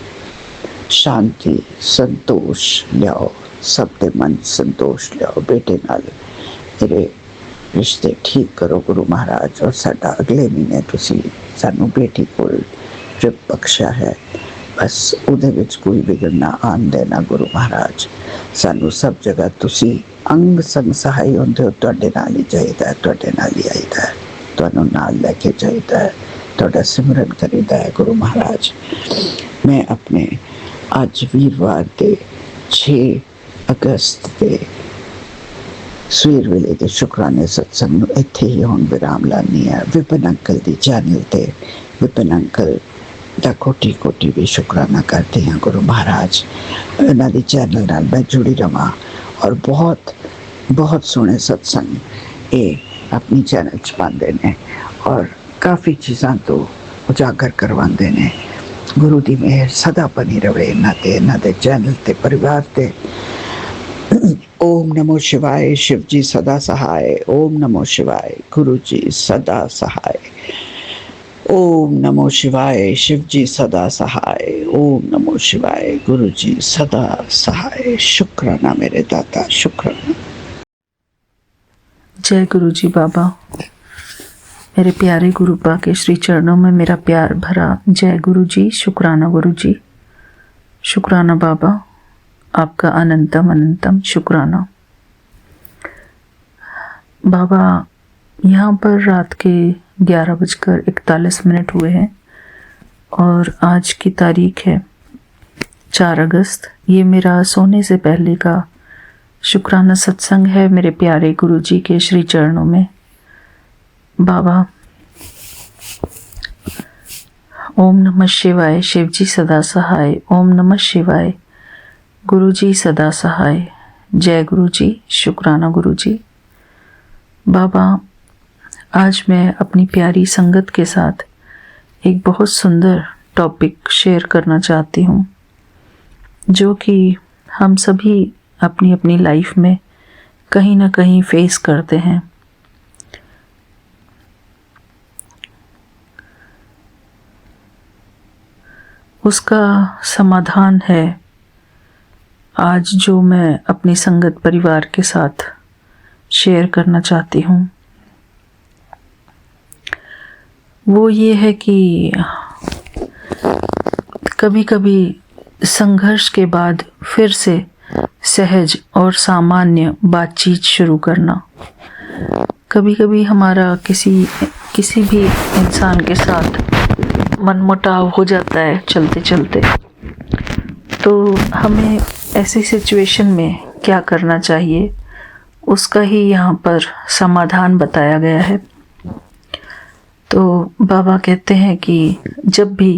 शांति संतोष लियाओ, सब दे मन संतोष लियाओ। बेटे नाल मेरे रिश्ते ठीक करो गुरु महाराज, और साडा अगले महीने तुसी सानू बेटी कोल ट्रिप बख्शा है, बस उहदे विच कोई विघन ना आन देना गुरु महाराज। सानू सब जगह तुसी अंग संग सहाय होंदे हो, तुहाडे नाल ही जाईदा है, तुहाडे नाल ही आईदा है, तुहानू नाल लैके जाईदा है, तुहाडा सिमरन करीदा है गुरु महाराज। मैं अपने अज वीरवार के 6 अगस्त के सवेर वेले के शुकराने सत्संग इत्थे ही हुण विराम लानी है। विपिन अंकल दी चैनल ते विपिन अंकल दा कोटि कोटि भी शुकराना करते हैं गुरु महाराज। उन्हां दी चैनल नाल मैं जुड़ी रवां, और बहुत बहुत सोहने सत्संग ये अपनी चैनल च पाते हैं, और काफ़ी चीज़ां तो उजागर करवाते हैं। गुरु की मेहर सदा बनी रहे इन्हां दे चैनल ते परिवार ते। ओम नमो शिवाय, शिव जी सदा सहाय। ओम नमो शिवाय, गुरु जी सदा सहाय। ओम नमो शिवाय, शिव जी सदा सहाय। ओम नमो शिवाय, गुरु जी सदा सहाय। शुक्राना मेरे दाता, शुक्राना। जय गुरु जी बाबा। मेरे प्यारे गुरु पा के श्री चरणों में मेरा प्यार भरा जय गुरु जी। शुक्राना गुरु जी, शुक्राना बाबा, आपका अनंतम अनंतम शुक्राना। बाबा, यहाँ पर रात के 11:41 हुए हैं, और आज की तारीख है 4 अगस्त। ये मेरा सोने से पहले का शुक्राना सत्संग है मेरे प्यारे गुरु जी के श्री चरणों में। बाबा, ओम नमः शिवाय, शिव जी सदा सहाय। ओम नमः शिवाय, गुरु जी सदा सहाय। जय गुरु जी, शुक्राना गुरु जी। बाबा, आज मैं अपनी प्यारी संगत के साथ एक बहुत सुंदर टॉपिक शेयर करना चाहती हूँ, जो कि हम सभी अपनी अपनी लाइफ में कहीं ना कहीं फेस करते हैं। उसका समाधान है आज जो मैं अपनी संगत परिवार के साथ शेयर करना चाहती हूँ। वो ये है कि कभी कभी संघर्ष के बाद फिर से सहज और सामान्य बातचीत शुरू करना। कभी कभी हमारा किसी भी इंसान के साथ मनमुटाव हो जाता है चलते चलते, तो हमें ऐसी सिचुएशन में क्या करना चाहिए उसका ही यहाँ पर समाधान बताया गया है। तो बाबा कहते हैं कि जब भी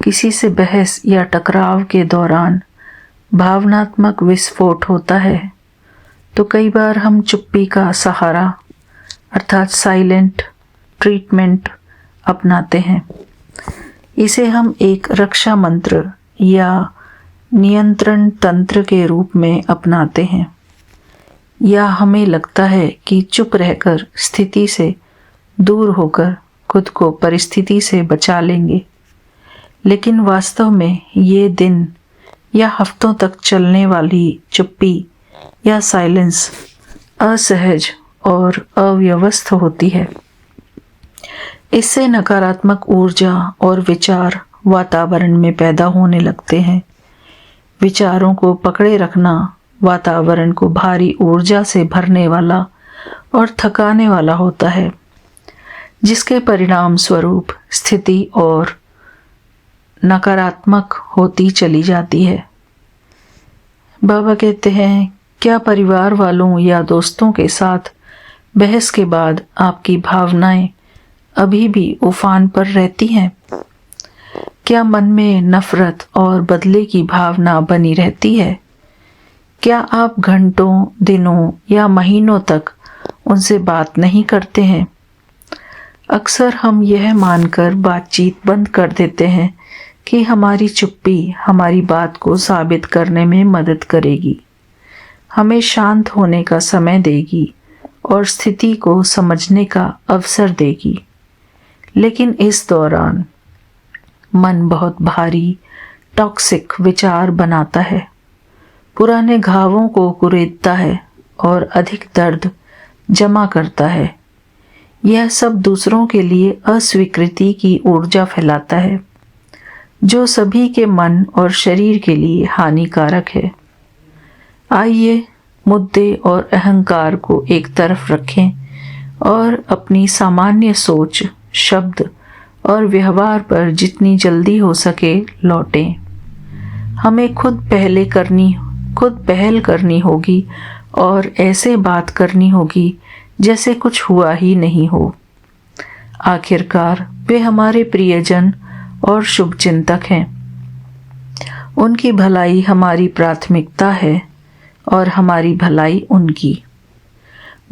किसी से बहस या टकराव के दौरान भावनात्मक विस्फोट होता है तो कई बार हम चुप्पी का सहारा अर्थात साइलेंट ट्रीटमेंट अपनाते हैं। इसे हम एक रक्षा मंत्र या नियंत्रण तंत्र के रूप में अपनाते हैं, या हमें लगता है कि चुप रहकर स्थिति से दूर होकर खुद को परिस्थिति से बचा लेंगे। लेकिन वास्तव में ये दिन या हफ्तों तक चलने वाली चुप्पी या साइलेंस असहज और अव्यवस्थ होती है। इससे नकारात्मक ऊर्जा और विचार वातावरण में पैदा होने लगते हैं। विचारों को पकड़े रखना वातावरण को भारी ऊर्जा से भरने वाला और थकाने वाला होता है, जिसके परिणाम स्वरूप स्थिति और नकारात्मक होती चली जाती है। बाबा कहते हैं, क्या परिवार वालों या दोस्तों के साथ बहस के बाद आपकी भावनाएं अभी भी उफान पर रहती हैं? क्या मन में नफरत और बदले की भावना बनी रहती है? क्या आप घंटों, दिनों या महीनों तक उनसे बात नहीं करते हैं? अक्सर हम यह मानकर बातचीत बंद कर देते हैं कि हमारी चुप्पी हमारी बात को साबित करने में मदद करेगी, हमें शांत होने का समय देगी और स्थिति को समझने का अवसर देगी। लेकिन इस दौरान मन बहुत भारी टॉक्सिक विचार बनाता है, पुराने घावों को कुरेदता है और अधिक दर्द जमा करता है। यह सब दूसरों के लिए अस्वीकृति की ऊर्जा फैलाता है, जो सभी के मन और शरीर के लिए हानिकारक है। आइए मुद्दे और अहंकार को एक तरफ रखें और अपनी सामान्य सोच, शब्द और व्यवहार पर जितनी जल्दी हो सके लौटें। हमें खुद पहल करनी होगी और ऐसे बात करनी होगी जैसे कुछ हुआ ही नहीं हो। आखिरकार वे हमारे प्रियजन और शुभचिंतक हैं। उनकी भलाई हमारी प्राथमिकता है और हमारी भलाई उनकी।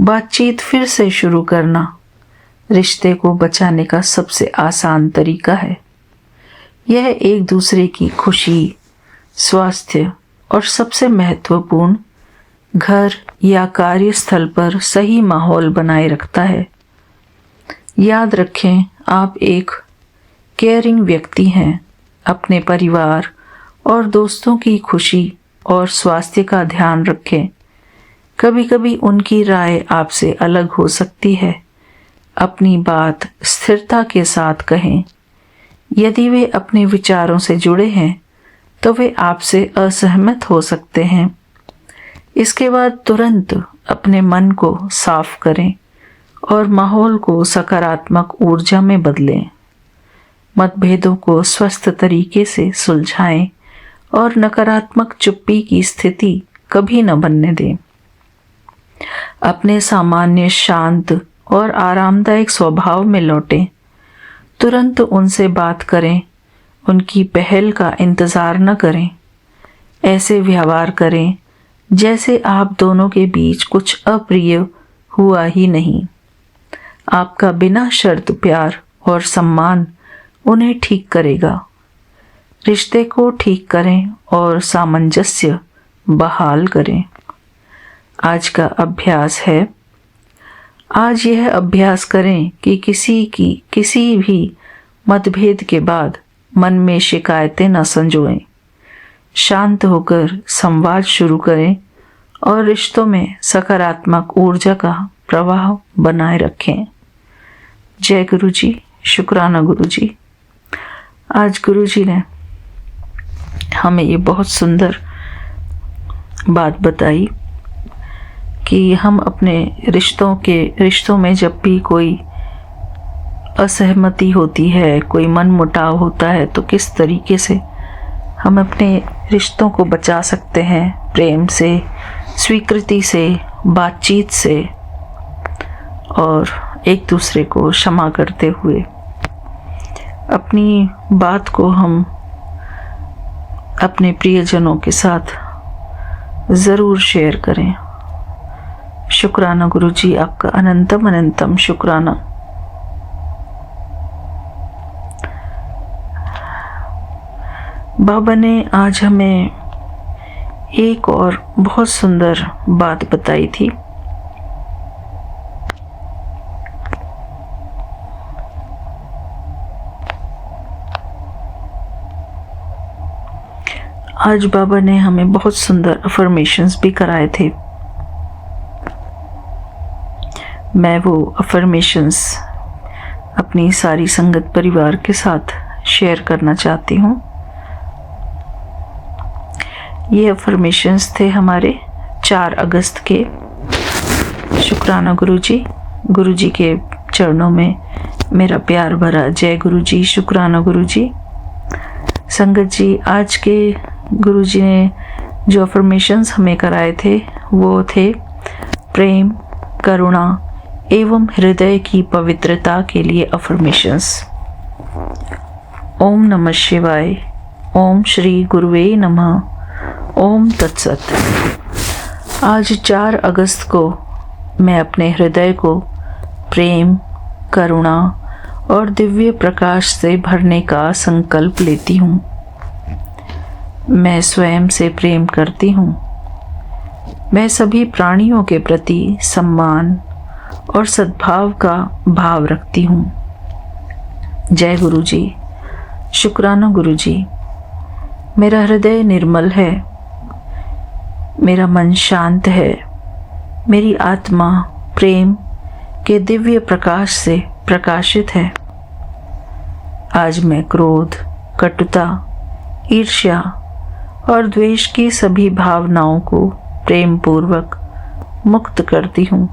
बातचीत फिर से शुरू करना रिश्ते को बचाने का सबसे आसान तरीका है। यह एक दूसरे की खुशी, स्वास्थ्य और सबसे महत्वपूर्ण घर या कार्यस्थल पर सही माहौल बनाए रखता है। याद रखें, आप एक केयरिंग व्यक्ति हैं। अपने परिवार और दोस्तों की खुशी और स्वास्थ्य का ध्यान रखें। कभी कभी उनकी राय आपसे अलग हो सकती है। अपनी बात स्थिरता के साथ कहें। यदि वे अपने विचारों से जुड़े हैं तो वे आपसे असहमत हो सकते हैं। इसके बाद तुरंत अपने मन को साफ करें और माहौल को सकारात्मक ऊर्जा में बदलें। मतभेदों को स्वस्थ तरीके से सुलझाएं और नकारात्मक चुप्पी की स्थिति कभी न बनने दें। अपने सामान्य, शांत और आरामदायक स्वभाव में लौटें। तुरंत उनसे बात करें, उनकी पहल का इंतज़ार न करें। ऐसे व्यवहार करें जैसे आप दोनों के बीच कुछ अप्रिय हुआ ही नहीं। आपका बिना शर्त प्यार और सम्मान उन्हें ठीक करेगा। रिश्ते को ठीक करें और सामंजस्य बहाल करें। आज का अभ्यास है, आज यह अभ्यास करें कि किसी भी मतभेद के बाद मन में शिकायतें न संजोएं। शांत होकर संवाद शुरू करें और रिश्तों में सकारात्मक ऊर्जा का प्रवाह बनाए रखें। जय गुरु जी, शुक्राना गुरु जी। आज गुरु जी ने हमें ये बहुत सुंदर बात बताई कि हम अपने रिश्तों में जब भी कोई असहमति होती है, कोई मनमुटाव होता है, तो किस तरीके से हम अपने रिश्तों को बचा सकते हैं। प्रेम से, स्वीकृति से, बातचीत से और एक दूसरे को क्षमा करते हुए अपनी बात को हम अपने प्रियजनों के साथ ज़रूर शेयर करें। शुक्राना गुरु जी, आपका अनंतम अनंतम शुक्राना। बाबा ने आज हमें एक और बहुत सुंदर बात बताई थी। आज बाबा ने हमें बहुत सुंदर अफर्मेशंस भी कराए थे। मैं वो अफर्मेशंस अपनी सारी संगत परिवार के साथ शेयर करना चाहती हूँ। ये अफर्मेशंस थे हमारे 4 अगस्त के। शुक्राना गुरु जी के चरणों में मेरा प्यार भरा जय गुरु जी, शुक्राना गुरु जी। संगत जी, आज के गुरु जी ने जो अफर्मेशंस हमें कराए थे वो थे प्रेम, करुणा एवं हृदय की पवित्रता के लिए अफर्मेशंस। ओम नमः शिवाय, ओम श्री गुरुवे नमः, ओम तत्सत। आज 4 अगस्त को मैं अपने हृदय को प्रेम, करुणा और दिव्य प्रकाश से भरने का संकल्प लेती हूँ। मैं स्वयं से प्रेम करती हूँ। मैं सभी प्राणियों के प्रति सम्मान और सद्भाव का भाव रखती हूँ। जय गुरु जी, शुक्राना गुरु जी। मेरा हृदय निर्मल है, मेरा मन शांत है, मेरी आत्मा प्रेम के दिव्य प्रकाश से प्रकाशित है। आज मैं क्रोध, कटुता, ईर्ष्या और द्वेष की सभी भावनाओं को प्रेम पूर्वक मुक्त करती हूँ।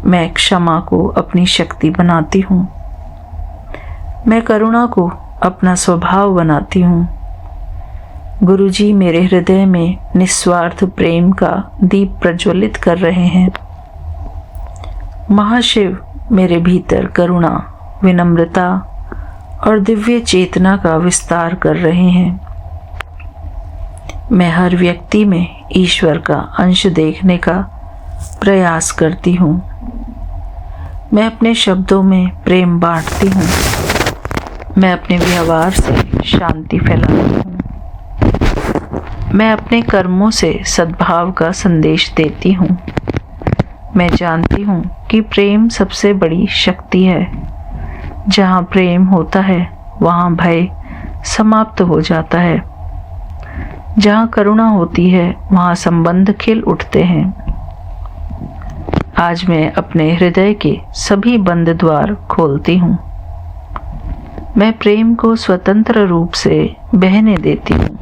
मैं क्षमा को अपनी शक्ति बनाती हूँ। मैं करुणा को अपना स्वभाव बनाती हूँ। गुरुजी मेरे हृदय में निस्वार्थ प्रेम का दीप प्रज्वलित कर रहे हैं। महाशिव मेरे भीतर करुणा, विनम्रता और दिव्य चेतना का विस्तार कर रहे हैं। मैं हर व्यक्ति में ईश्वर का अंश देखने का प्रयास करती हूँ। मैं अपने शब्दों में प्रेम बांटती हूँ। मैं अपने व्यवहार से शांति फैलाती हूँ। मैं अपने कर्मों से सद्भाव का संदेश देती हूँ। मैं जानती हूँ कि प्रेम सबसे बड़ी शक्ति है। जहाँ प्रेम होता है वहाँ भय समाप्त हो जाता है। जहाँ करुणा होती है वहाँ संबंध खिल उठते हैं। आज मैं अपने हृदय के सभी बंद द्वार खोलती हूँ। मैं प्रेम को स्वतंत्र रूप से बहने देती हूँ।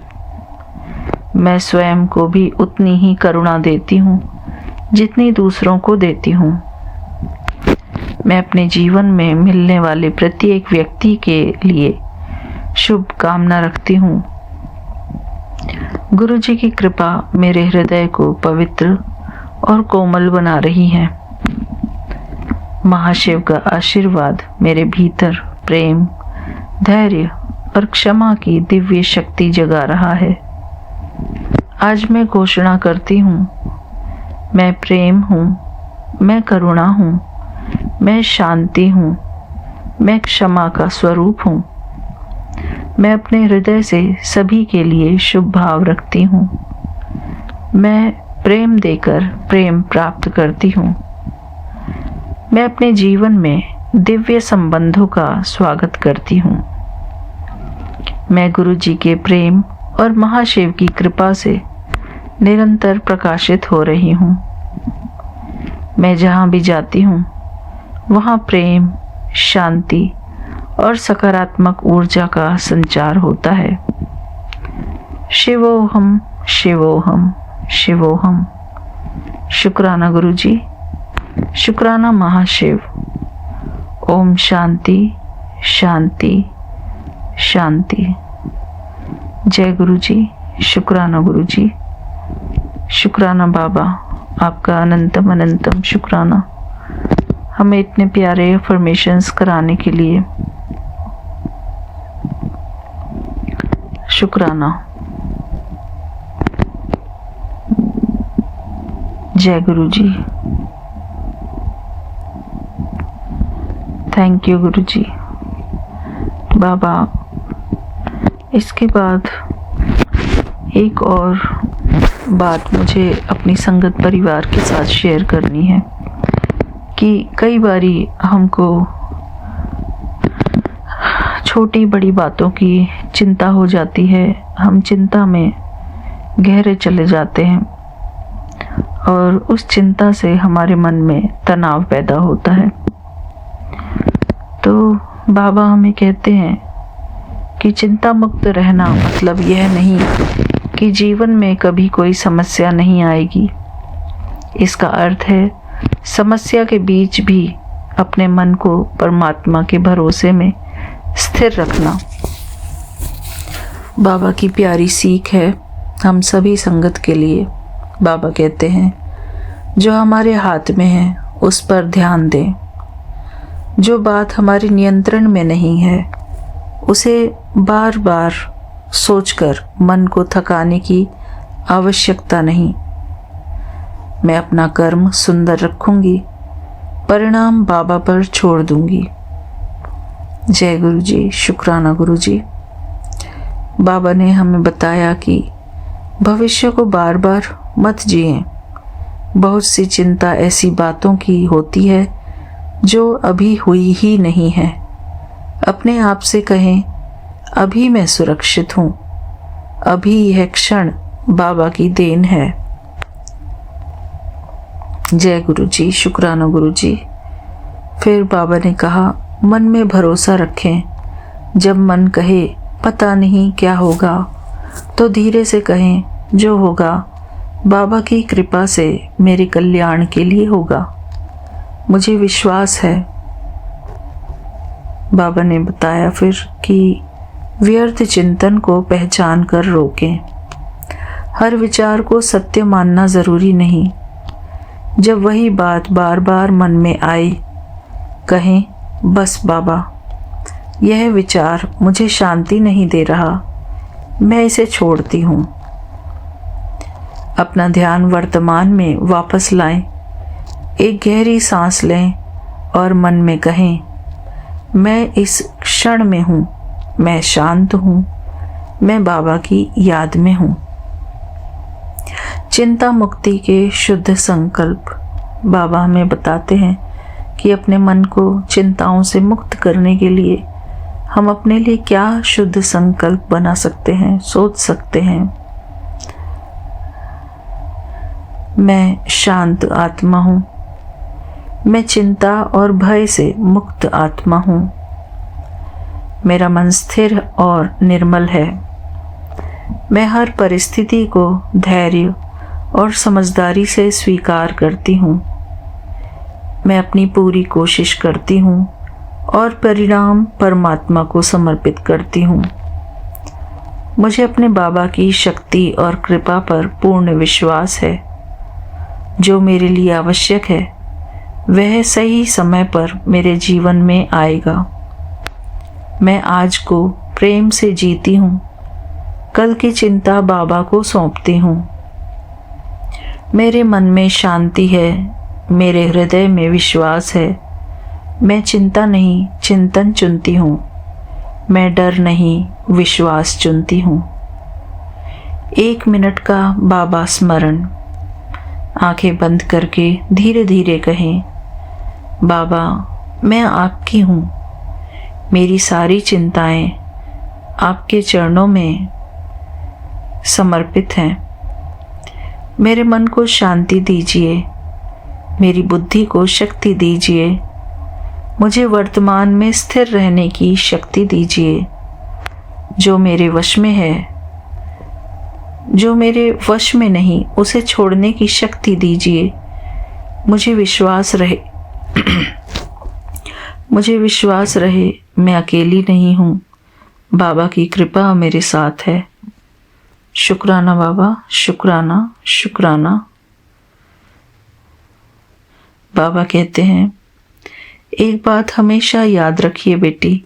मैं स्वयं को भी उतनी ही करुणा देती हूँ जितनी दूसरों को देती हूँ। मैं अपने जीवन में मिलने वाले प्रत्येक व्यक्ति के लिए शुभ कामना रखती हूँ। गुरु जी की कृपा मेरे हृदय को पवित्र और कोमल बना रही है। महाशिव का आशीर्वाद मेरे भीतर प्रेम, धैर्य और क्षमा की दिव्य शक्ति जगा रहा है। आज मैं घोषणा करती हूँ, मैं प्रेम हूँ, मैं करुणा हूँ, मैं शांति हूँ, मैं क्षमा का स्वरूप हूँ। मैं अपने हृदय से सभी के लिए शुभ भाव रखती हूँ। मैं प्रेम देकर प्रेम प्राप्त करती हूँ। मैं अपने जीवन में दिव्य संबंधों का स्वागत करती हूँ। मैं गुरु जी के प्रेम और महाशिव की कृपा से निरंतर प्रकाशित हो रही हूँ। मैं जहाँ भी जाती हूँ वहाँ प्रेम, शांति और सकारात्मक ऊर्जा का संचार होता है। शिवोहम शिवोहम शिवोहम। शुक्राना गुरु जी, शुक्राना महाशिव। ओम शांति शांति शांति। जय गुरु जी, शुक्राना गुरु जी, शुक्राना बाबा, आपका अनंतम अनंतम शुक्राना हमें इतने प्यारे अफर्मेशंस कराने के लिए। शुक्राना। जय गुरु जी। थैंक यू गुरु जी। बाबा, इसके बाद एक और बात मुझे अपनी संगत परिवार के साथ शेयर करनी है कि कई बारी हमको छोटी बड़ी बातों की चिंता हो जाती है। हम चिंता में गहरे चले जाते हैं और उस चिंता से हमारे मन में तनाव पैदा होता है। तो बाबा हमें कहते हैं कि चिंता मुक्त रहना मतलब यह नहीं कि जीवन में कभी कोई समस्या नहीं आएगी। इसका अर्थ है समस्या के बीच भी अपने मन को परमात्मा के भरोसे में स्थिर रखना। बाबा की प्यारी सीख है हम सभी संगत के लिए। बाबा कहते हैं, जो हमारे हाथ में है उस पर ध्यान दें। जो बात हमारे नियंत्रण में नहीं है उसे बार बार सोचकर मन को थकाने की आवश्यकता नहीं। मैं अपना कर्म सुंदर रखूंगी, परिणाम बाबा पर छोड़ दूंगी। जय गुरु जी, शुक्राना गुरु जी। बाबा ने हमें बताया कि भविष्य को बार बार मत जिएं। बहुत सी चिंता ऐसी बातों की होती है जो अभी हुई ही नहीं है। अपने आप से कहें, अभी मैं सुरक्षित हूँ, अभी यह क्षण बाबा की देन है। जय गुरु जी, शुक्राना गुरु जी। फिर बाबा ने कहा, मन में भरोसा रखें। जब मन कहे पता नहीं क्या होगा तो धीरे से कहें, जो होगा बाबा की कृपा से मेरे कल्याण के लिए होगा, मुझे विश्वास है। बाबा ने बताया फिर कि व्यर्थ चिंतन को पहचान कर रोकें। हर विचार को सत्य मानना जरूरी नहीं। जब वही बात बार बार मन में आए, कहें, बस बाबा, यह विचार मुझे शांति नहीं दे रहा, मैं इसे छोड़ती हूँ। अपना ध्यान वर्तमान में वापस लाएं। एक गहरी सांस लें और मन में कहें, मैं इस क्षण में हूँ, मैं शांत हूँ, मैं बाबा की याद में हूँ। चिंता मुक्ति के शुद्ध संकल्प। बाबा हमें बताते हैं कि अपने मन को चिंताओं से मुक्त करने के लिए हम अपने लिए क्या शुद्ध संकल्प बना सकते हैं, सोच सकते हैं। मैं शांत आत्मा हूँ, मैं चिंता और भय से मुक्त आत्मा हूँ, मेरा मन स्थिर और निर्मल है, मैं हर परिस्थिति को धैर्य और समझदारी से स्वीकार करती हूँ, मैं अपनी पूरी कोशिश करती हूँ और परिणाम परमात्मा को समर्पित करती हूँ। मुझे अपने बाबा की शक्ति और कृपा पर पूर्ण विश्वास है। जो मेरे लिए आवश्यक है वह सही समय पर मेरे जीवन में आएगा। मैं आज को प्रेम से जीती हूँ, कल की चिंता बाबा को सौंपती हूँ। मेरे मन में शांति है, मेरे हृदय में विश्वास है। मैं चिंता नहीं चिंतन चुनती हूँ, मैं डर नहीं विश्वास चुनती हूँ। 1 मिनट का बाबा स्मरण। आंखें बंद करके धीरे धीरे कहें, बाबा मैं आपकी हूँ, मेरी सारी चिंताएं आपके चरणों में समर्पित हैं। मेरे मन को शांति दीजिए, मेरी बुद्धि को शक्ति दीजिए, मुझे वर्तमान में स्थिर रहने की शक्ति दीजिए। जो मेरे वश में है, जो मेरे वश में नहीं, उसे छोड़ने की शक्ति दीजिए। मुझे विश्वास रहे मुझे विश्वास रहे मैं अकेली नहीं हूँ, बाबा की कृपा मेरे साथ है। शुक्राना बाबा, शुक्राना शुक्राना। बाबा कहते हैं, एक बात हमेशा याद रखिए बेटी,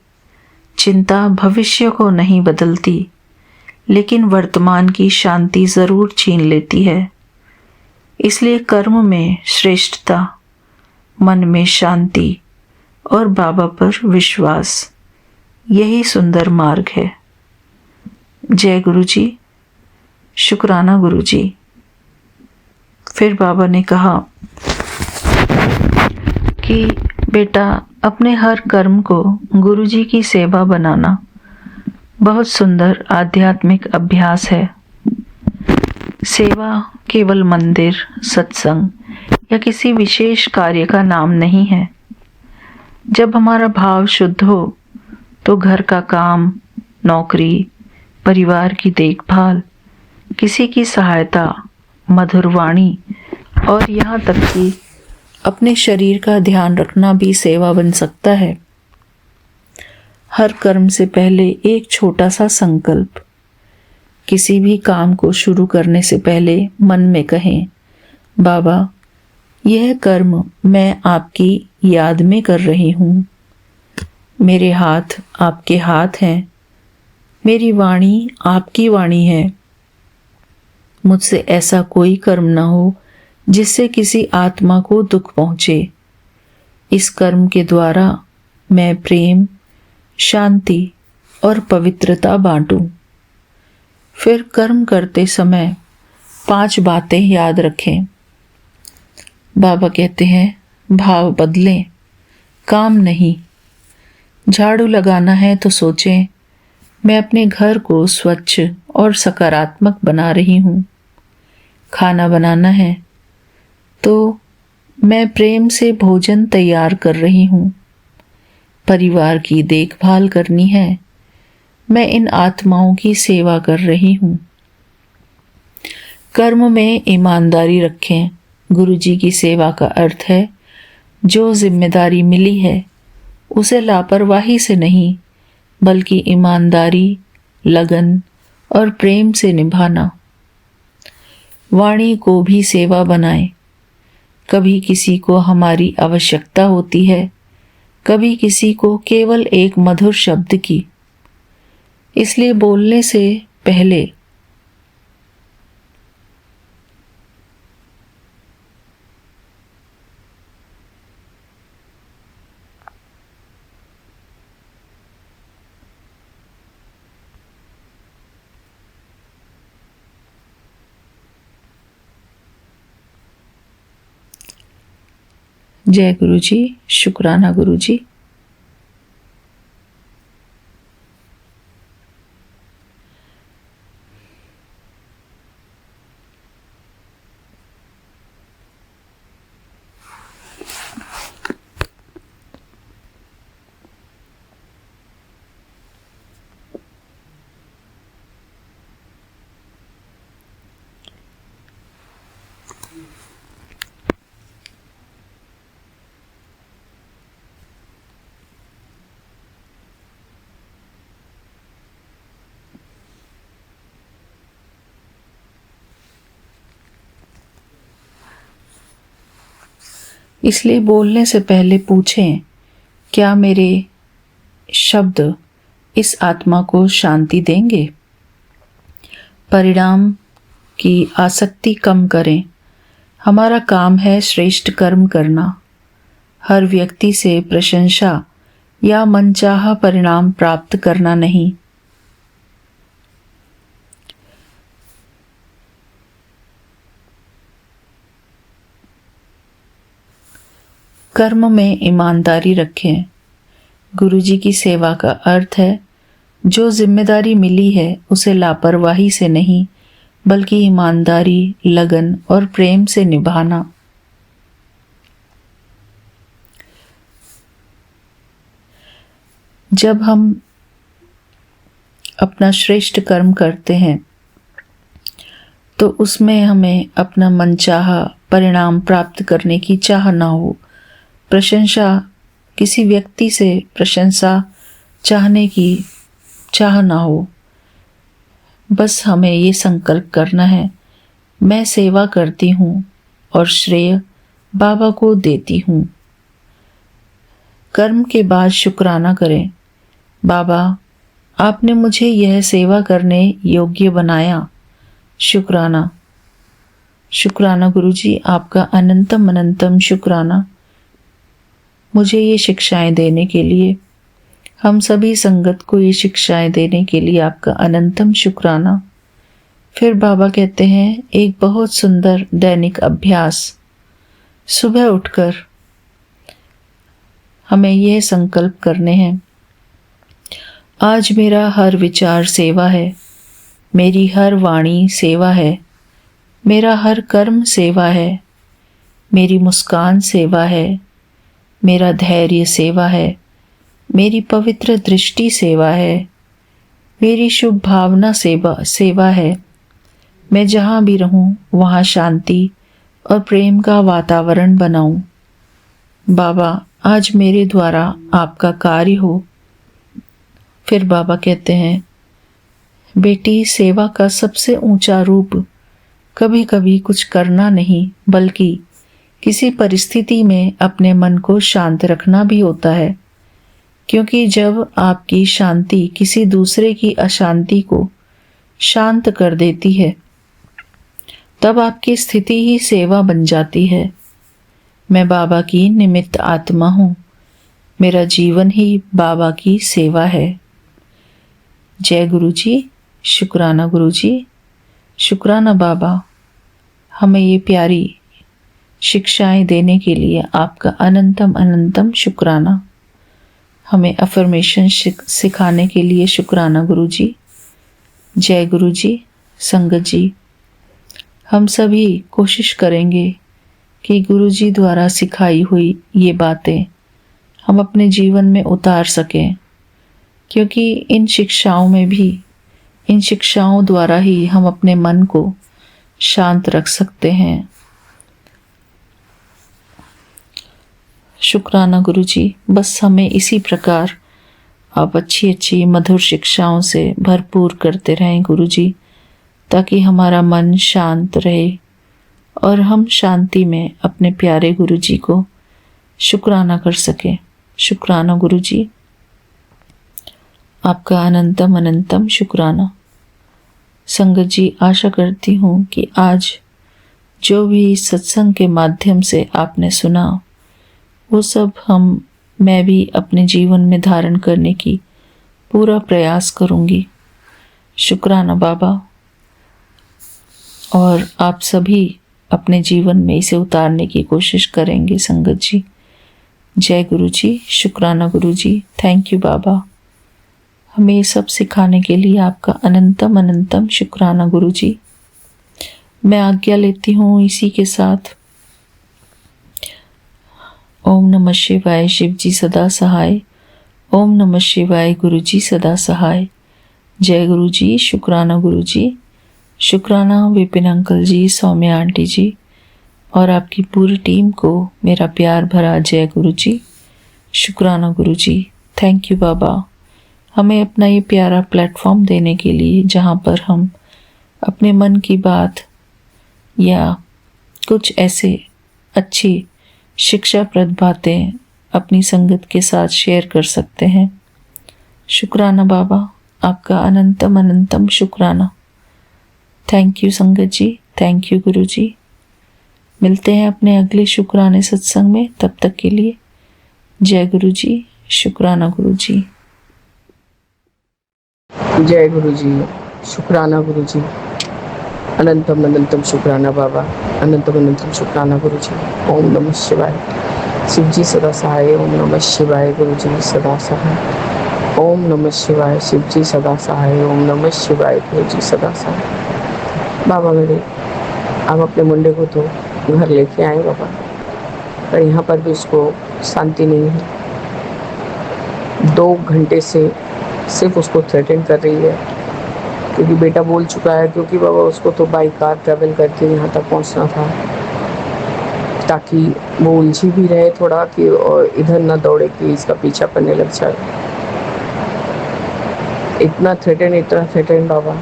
चिंता भविष्य को नहीं बदलती, लेकिन वर्तमान की शांति जरूर छीन लेती है। इसलिए कर्म में श्रेष्ठता, मन में शांति और बाबा पर विश्वास, यही सुंदर मार्ग है। जय गुरु जी, शुक्राना गुरु जी। फिर बाबा ने कहा कि बेटा अपने हर कर्म को गुरु जी की सेवा बनाना बहुत सुंदर आध्यात्मिक अभ्यास है। सेवा केवल मंदिर, सत्संग या किसी विशेष कार्य का नाम नहीं है। जब हमारा भाव शुद्ध हो तो घर का काम, नौकरी, परिवार की देखभाल, किसी की सहायता, मधुर वाणी और यहाँ तक कि अपने शरीर का ध्यान रखना भी सेवा बन सकता है। हर कर्म से पहले एक छोटा सा संकल्प। किसी भी काम को शुरू करने से पहले मन में कहें, बाबा यह कर्म मैं आपकी याद में कर रही हूँ। मेरे हाथ आपके हाथ हैं, मेरी वाणी आपकी वाणी है। मुझसे ऐसा कोई कर्म न हो जिससे किसी आत्मा को दुख पहुँचे। इस कर्म के द्वारा मैं प्रेम, शांति और पवित्रता बांटूं। फिर कर्म करते समय 5 बातें याद रखें। बाबा कहते हैं, भाव बदलें, काम नहीं। झाड़ू लगाना है तो सोचें, मैं अपने घर को स्वच्छ और सकारात्मक बना रही हूँ। खाना बनाना है तो मैं प्रेम से भोजन तैयार कर रही हूँ। परिवार की देखभाल करनी है, मैं इन आत्माओं की सेवा कर रही हूँ। कर्म में ईमानदारी रखें। गुरु जी की सेवा का अर्थ है जो जिम्मेदारी मिली है उसे लापरवाही से नहीं, बल्कि ईमानदारी, लगन और प्रेम से निभाना। वाणी को भी सेवा बनाएं। कभी किसी को हमारी आवश्यकता होती है, कभी किसी को केवल एक मधुर शब्द की। इसलिए बोलने से पहले जय गुरु जी, शुक्राना गुरु जी। इसलिए बोलने से पहले पूछें, क्या मेरे शब्द इस आत्मा को शांति देंगे? परिणाम की आसक्ति कम करें। हमारा काम है श्रेष्ठ कर्म करना, हर व्यक्ति से प्रशंसा या मनचाहा परिणाम प्राप्त करना नहीं। कर्म में ईमानदारी रखें। गुरुजी की सेवा का अर्थ है जो जिम्मेदारी मिली है उसे लापरवाही से नहीं बल्कि ईमानदारी, लगन और प्रेम से निभाना। जब हम अपना श्रेष्ठ कर्म करते हैं तो उसमें हमें अपना मनचाहा परिणाम प्राप्त करने की चाह ना हो, प्रशंसा, किसी व्यक्ति से प्रशंसा चाहने की चाह ना हो। बस हमें ये संकल्प करना है, मैं सेवा करती हूँ और श्रेय बाबा को देती हूँ। कर्म के बाद शुक्राना करें, बाबा आपने मुझे यह सेवा करने योग्य बनाया। शुक्राना। शुक्राना गुरुजी, आपका अनंतम अनंतम शुक्राना मुझे ये शिक्षाएं देने के लिए, हम सभी संगत को ये शिक्षाएं देने के लिए आपका अनंतम शुक्राना। फिर बाबा कहते हैं एक बहुत सुंदर दैनिक अभ्यास, सुबह उठकर हमें यह संकल्प करने हैं, आज मेरा हर विचार सेवा है, मेरी हर वाणी सेवा है, मेरा हर कर्म सेवा है, मेरी मुस्कान सेवा है, मेरा धैर्य सेवा है, मेरी पवित्र दृष्टि सेवा है, मेरी शुभ भावना सेवा है। मैं जहाँ भी रहूं वहाँ शांति और प्रेम का वातावरण बनाऊं। बाबा आज मेरे द्वारा आपका कार्य हो। फिर बाबा कहते हैं बेटी, सेवा का सबसे ऊंचा रूप कभी कभी कुछ करना नहीं बल्कि किसी परिस्थिति में अपने मन को शांत रखना भी होता है, क्योंकि जब आपकी शांति किसी दूसरे की अशांति को शांत कर देती है तब आपकी स्थिति ही सेवा बन जाती है। मैं बाबा की निमित्त आत्मा हूँ, मेरा जीवन ही बाबा की सेवा है। जय गुरुजी। शुक्राना गुरुजी, शुक्राना बाबा, हमें ये प्यारी शिक्षाएं देने के लिए आपका अनंतम अनंतम शुक्राना। हमें अफर्मेशन सिखाने के लिए शुक्राना गुरुजी। जय गुरुजी। संगत जी, हम सभी कोशिश करेंगे कि गुरुजी द्वारा सिखाई हुई ये बातें हम अपने जीवन में उतार सकें, क्योंकि इन शिक्षाओं द्वारा ही हम अपने मन को शांत रख सकते हैं। शुक्राना गुरुजी। बस हमें इसी प्रकार आप अच्छी अच्छी मधुर शिक्षाओं से भरपूर करते रहें गुरुजी, ताकि हमारा मन शांत रहे और हम शांति में अपने प्यारे गुरुजी को शुक्राना कर सकें। शुक्राना गुरुजी, आपका अनंतम अनंतम शुक्राना। संगत जी, आशा करती हूँ कि आज जो भी सत्संग के माध्यम से आपने सुना वो सब मैं भी अपने जीवन में धारण करने की पूरा प्रयास करूँगी। शुक्राना बाबा। और आप सभी अपने जीवन में इसे उतारने की कोशिश करेंगे संगत जी। जय गुरु जी। शुक्राना गुरु जी। थैंक यू बाबा, हमें ये सब सिखाने के लिए आपका अनंतम अनंतम शुक्राना गुरु जी। मैं आज्ञा लेती हूँ इसी के साथ। ओम नमः शिवाय। शिव जी सदा सहाय। ओम नमः शिवाय। गुरु जी सदा सहाय। जय गुरु जी। शुक्राना गुरु जी। शुक्राना विपिन अंकल जी, सौम्या आंटी जी और आपकी पूरी टीम को मेरा प्यार भरा जय गुरु जी। शुक्राना गुरु जी। थैंक यू बाबा, हमें अपना ये प्यारा प्लेटफॉर्म देने के लिए, जहाँ पर हम अपने मन की बात या कुछ ऐसे अच्छी शिक्षाप्रद बातें अपनी संगत के साथ शेयर कर सकते हैं। शुक्राना बाबा, आपका अनंतम अनंतम शुक्राना। थैंक यू संगत जी। थैंक यू गुरु जी। मिलते हैं अपने अगले शुक्राने सत्संग में। तब तक के लिए जय गुरु जी, शुक्राना गुरु जी। जय गुरु जी, शुक्राना गुरु जी, अनंतम अनंतम शुक्राना बाबा, अनंतम अनंतम शुक्राना गुरु जी। ओम नमः शिवाय। शिव जी सदा सहाय। ओम नमः शिवाय। गुरु जी सदा सहाय। ओम नमः शिवाय। शिव जी सदा सहाय। ओम नमः शिवाय। गुरु जी सदा सहाय। बाबा मेरे, आप अपने मुंडे को तो घर लेके आए बाबा, पर यहाँ पर भी उसको शांति नहीं है। 2 घंटे से सिर्फ उसको थ्रेटन कर रही है, क्योंकि बेटा बोल चुका है, क्योंकि बाबा उसको तो बाई कार ट्रैवल करके यहाँ तक पहुँचना था, ताकि वो उलझी भी रहे थोड़ा कि और इधर ना दौड़े कि इसका पीछा करने लग जाए। इतना थ्रेटन बाबा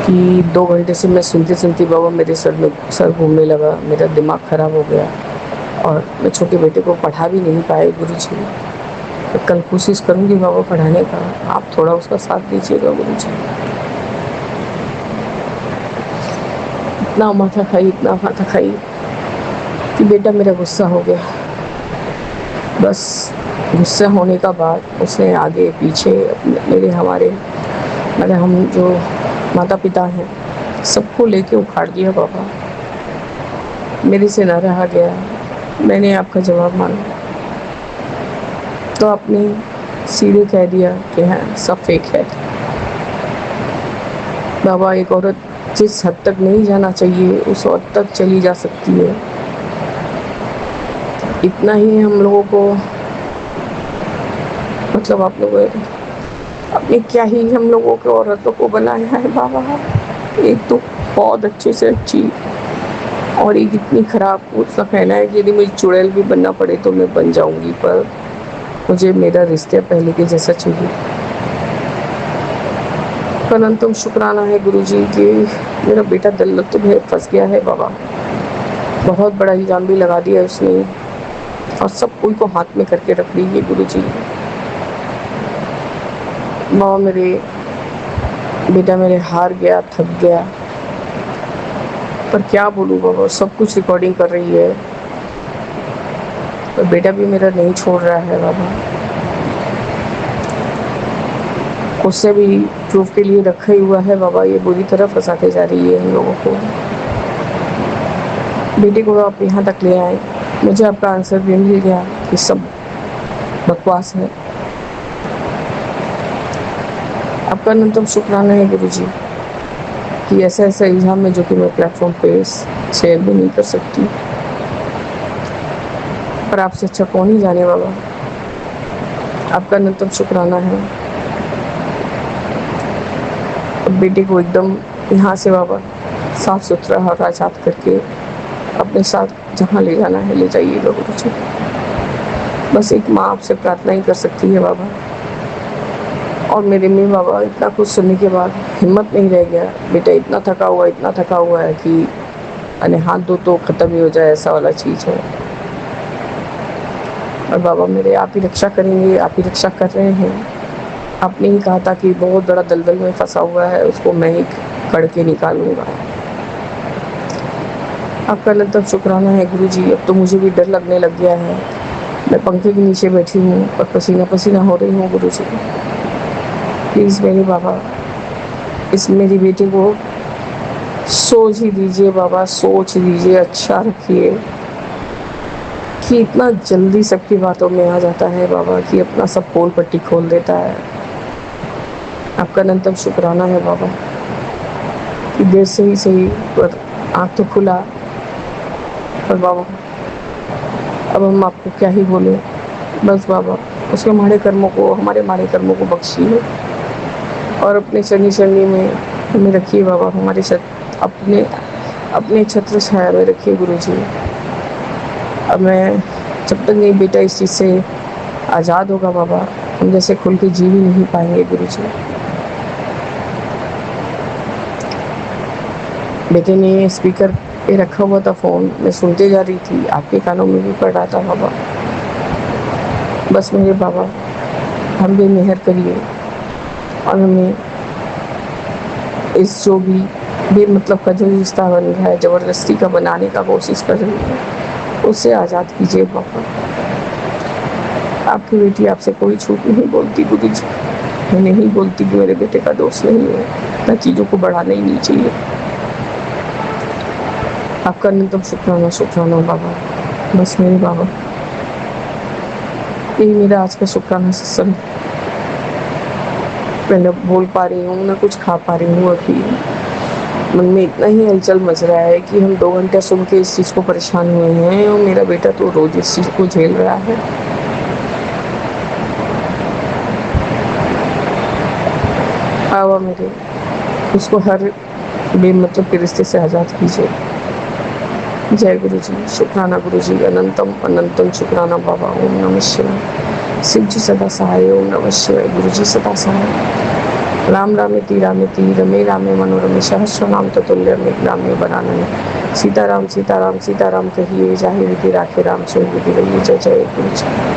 कि 2 घंटे से मैं सुनती सुनती बाबा मेरे सर घूमने लगा, मेरा दिमाग ख़राब हो गया और मैं छोटे बेटे को पढ़ा भी नहीं पाए गुरु जी। तो कल कोशिश करूँगी बाबा पढ़ाने का, आप थोड़ा उसका साथ दीजिएगा गुरु जी। इतना माथा खाई कि बेटा मेरा गुस्सा हो गया। बस गुस्सा होने का बाद उसने आगे पीछे मेरे हम जो माता पिता हैं सबको लेके उखाड़ दिया बाबा। मेरे से ना रहा गया, मैंने आपका जवाब मांगा तो आपने सीधे कह दिया कि हाँ सब फेक है। बाबा एक औरत जिस हद तक नहीं जाना चाहिए उस हद तक चली जा सकती है। इतना ही हम लोगों को, मतलब आप लोगों आपने क्या ही हम लोगों के औरतों को बनाया है बाबा। एक तो बहुत अच्छे से अच्छी और एक इतनी खराब। उसका कहना है कि यदि मुझे चुड़ैल भी बनना पड़े तो मैं बन जाऊंगी, पर मुझे मेरा रिश्ते पहले के जैसा चाहिए। पर अंतम शुक्राना है गुरु जी कि मेरा बेटा दल्लत में फंस गया है बाबा। बहुत बड़ा इल्ज़ाम भी लगा दिया उसने और सब कोई को हाथ में करके रख ली है गुरु जी। बाबा मेरे बेटा मेरे हार गया, थक गया, पर क्या बोलूँ बाबा, सब कुछ रिकॉर्डिंग कर रही है पर बेटा भी मेरा नहीं छोड़ रहा है बाबा। उससे भी प्रूफ के लिए रखा ही हुआ है बाबा। ये बुरी तरह फंसाते जा रही है हम लोगों को। बेटे को आप यहाँ तक ले आए, मुझे आपका आंसर भी मिल गया कि सब बकवास है। आपका अनंतम शुक्राना है गुरु जी कि ऐसा इल्ज़ाम है जो कि मैं प्लेटफॉर्म पे शेयर भी नहीं कर सकती, पर आपसे अच्छा कौन ही जाने बाबा। आपका अनंतम शुक्राना है। बेटे को एकदम यहाँ से बाबा साफ सुथरा और आज़ाद करके अपने साथ जहाँ ले जाना है ले जाइएगा गुरु जी। बस एक माँ आपसे प्रार्थना ही कर सकती है बाबा। और मेरे में बाबा इतना कुछ सुनने के बाद हिम्मत नहीं रह गया। बेटा इतना थका हुआ है कि अने हाथ दो तो ख़त्म ही हो जाए, ऐसा वाला चीज़ है। और बाबा मेरे आप ही रक्षा करेंगे, आप ही रक्षा कर रहे हैं। आपने ही कहा था कि बहुत बड़ा दलदल में फंसा हुआ है, उसको मैं ही कड़ के निकालूंगा। आपका अनंतम शुक्राना है गुरु जी। अब तो मुझे भी डर लगने लग गया है। मैं पंखे के नीचे बैठी हूँ और पसीना पसीना हो रही हूँ गुरु जी। प्लीज़ मेरे बाबा इस मेरी बेटी को सोच ही दीजिए बाबा, सोच दीजिए, अच्छा रखिए कि इतना जल्दी सबकी बातों में आ जाता है बाबा कि अपना सब पोल पट्टी खोल देता है। आपका अनंतम शुक्राना है बाबा कि देर से ही सही पर आँख तो खुला। पर बाबा अब हम आपको क्या ही बोले, बस बाबा उसके हमारे माड़े कर्मों को बख्शिए और अपने शनि में हमें रखिए बाबा। हमारे अपने छत्र छाया में रखिए गुरु जी। अब मैं जब तक नहीं बेटा इस चीज़ से आज़ाद होगा बाबा, हम जैसे खुल के जी भी नहीं पाएंगे गुरु जी। बेटे ने स्पीकर पे रखा हुआ था फ़ोन, मैं सुनते जा रही थी, आपके कानों में भी पड़ रहा था बाबा। बस मेरे बाबा हम भी मेहर करिए और हमें इस जो भी बेमतलब का जो रिश्ता बन रहा है, ज़बरदस्ती का बनाने का कोशिश कर रही है, उससे आज़ाद कीजिए बाबा। आपकी बेटी आपसे कोई झूठ नहीं बोलती गुरु जी। मैं नहीं बोलती कि मेरे बेटे का दोष नहीं है, मैं चीज़ों को बढ़ाना ही नहीं चाहिए। आपका न्यूनतम शुक्राना शुक्राना बाबा, बस मेरे बाबा। यही मेरा आज का शुक्राना सत्संग। मैं न बोल पा रही हूँ, न कुछ खा पा रही हूँ। अभी मन में इतना ही हलचल मच रहा है कि हम 2 घंटे सुन के इस चीज़ को परेशान हुए हैं और मेरा बेटा तो रोज इस चीज़ को झेल रहा है। बाबा मेरे, उसको हर बेमतलब के रिश्ते से आज़ाद कीजिए। जय गुरु जी, शुक्राना गुरु जी, अनंतम अनंतम शुक्राना बाबा। ओम नमः शिवाय। शिव जी सदा सहाय। ओम नमः शिवाय। गुरु जी सदा सहाय। राम रामेति रामेति रमे रामे मनोरमे सहस्रनाम ततुल्यं एक रामे वरानने। सीताराम सीताराम सीताराम कहिए, जाहि विधि राखे राम, सो विधि रहिए। जय जय गुरु जी।